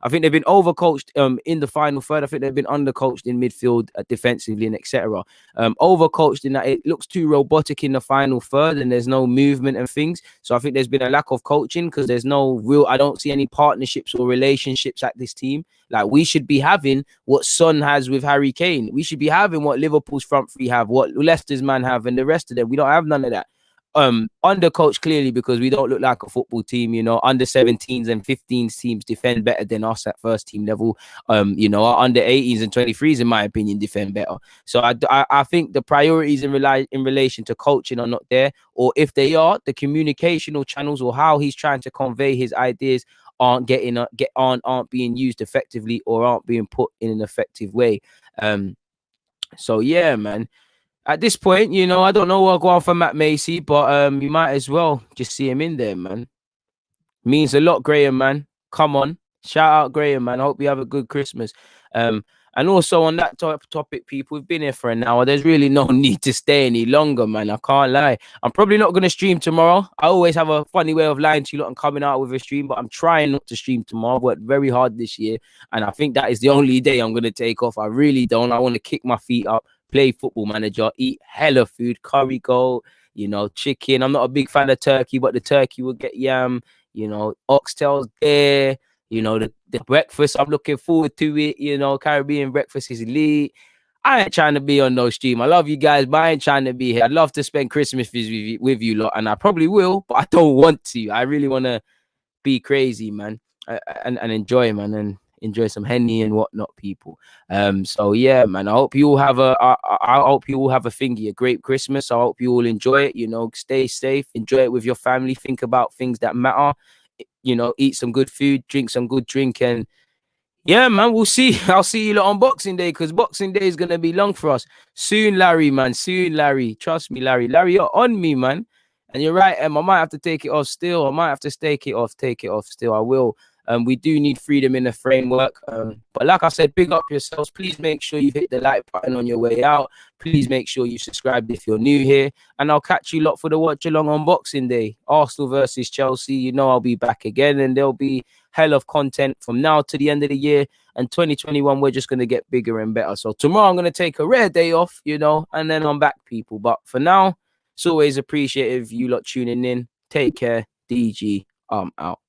I think they've been overcoached in the final third. I think they've been undercoached in midfield, defensively, and etc. Overcoached in that it looks too robotic in the final third, and there's no movement and things. So I think there's been a lack of coaching because there's no real. I don't see any partnerships or relationships at this team. Like, we should be having what Son has with Harry Kane. We should be having what Liverpool's front three have, what Leicester's man have, and the rest of them. We don't have none of that. Undercoached clearly because we don't look like a football team. You know, under 17s and 15s teams defend better than us at first team level. You know, our under 18s and 23s, in my opinion, defend better. So I think the priorities in relation to coaching are not there, or if they are, the communicational channels or how he's trying to convey his ideas aren't being used effectively, or aren't being put in an effective way. So yeah, man. At this point, you know, I don't know what'll go on for Matt Macy, but you might as well just see him in there, man. Means a lot, Graham, man. Come on. Shout out, Graham, man. I hope you have a good Christmas. And also on that topic, people, we've been here for an hour. There's really no need to stay any longer, man. I can't lie. I'm probably not going to stream tomorrow. I always have a funny way of lying to you lot and coming out with a stream, but I'm trying not to stream tomorrow. I've worked very hard this year, and I think that is the only day I'm going to take off. I really don't. I want to kick my feet up, play Football Manager, eat hella food, curry goat, you know, chicken. I'm not a big fan of turkey, but the turkey will get yam, you know, oxtails there, you know, the breakfast. I'm looking forward to it. You know, Caribbean breakfast is elite. I ain't trying to be on no stream. I love you guys, but I ain't trying to be here. I'd love to spend Christmas with you lot, and I probably will, but I don't want to. I really want to be crazy, man, and enjoy, man, and enjoy some Henny and whatnot, people. So yeah, man, I hope you all have a thingy, a great Christmas. I hope you all enjoy it. You know, stay safe, enjoy it with your family, think about things that matter. You know, eat some good food, drink some good drink, and yeah, man, we'll see. I'll see you lot on Boxing Day, because Boxing Day is gonna be long for us. Soon, Larry, man. Soon, Larry. Trust me, Larry. Larry, you're on me, man. And you're right, Em. I might have to take it off still. I might have to take it off still. I will. We do need freedom in the framework. But like I said, big up yourselves. Please make sure you hit the like button on your way out. Please make sure you subscribe if you're new here. And I'll catch you lot for the watch along on Boxing Day. Arsenal versus Chelsea. You know I'll be back again, and there'll be hell of content from now to the end of the year. And 2021, we're just going to get bigger and better. So tomorrow I'm going to take a rare day off, you know, and then I'm back, people. But for now, it's always appreciative you lot tuning in. Take care. DG, I'm out.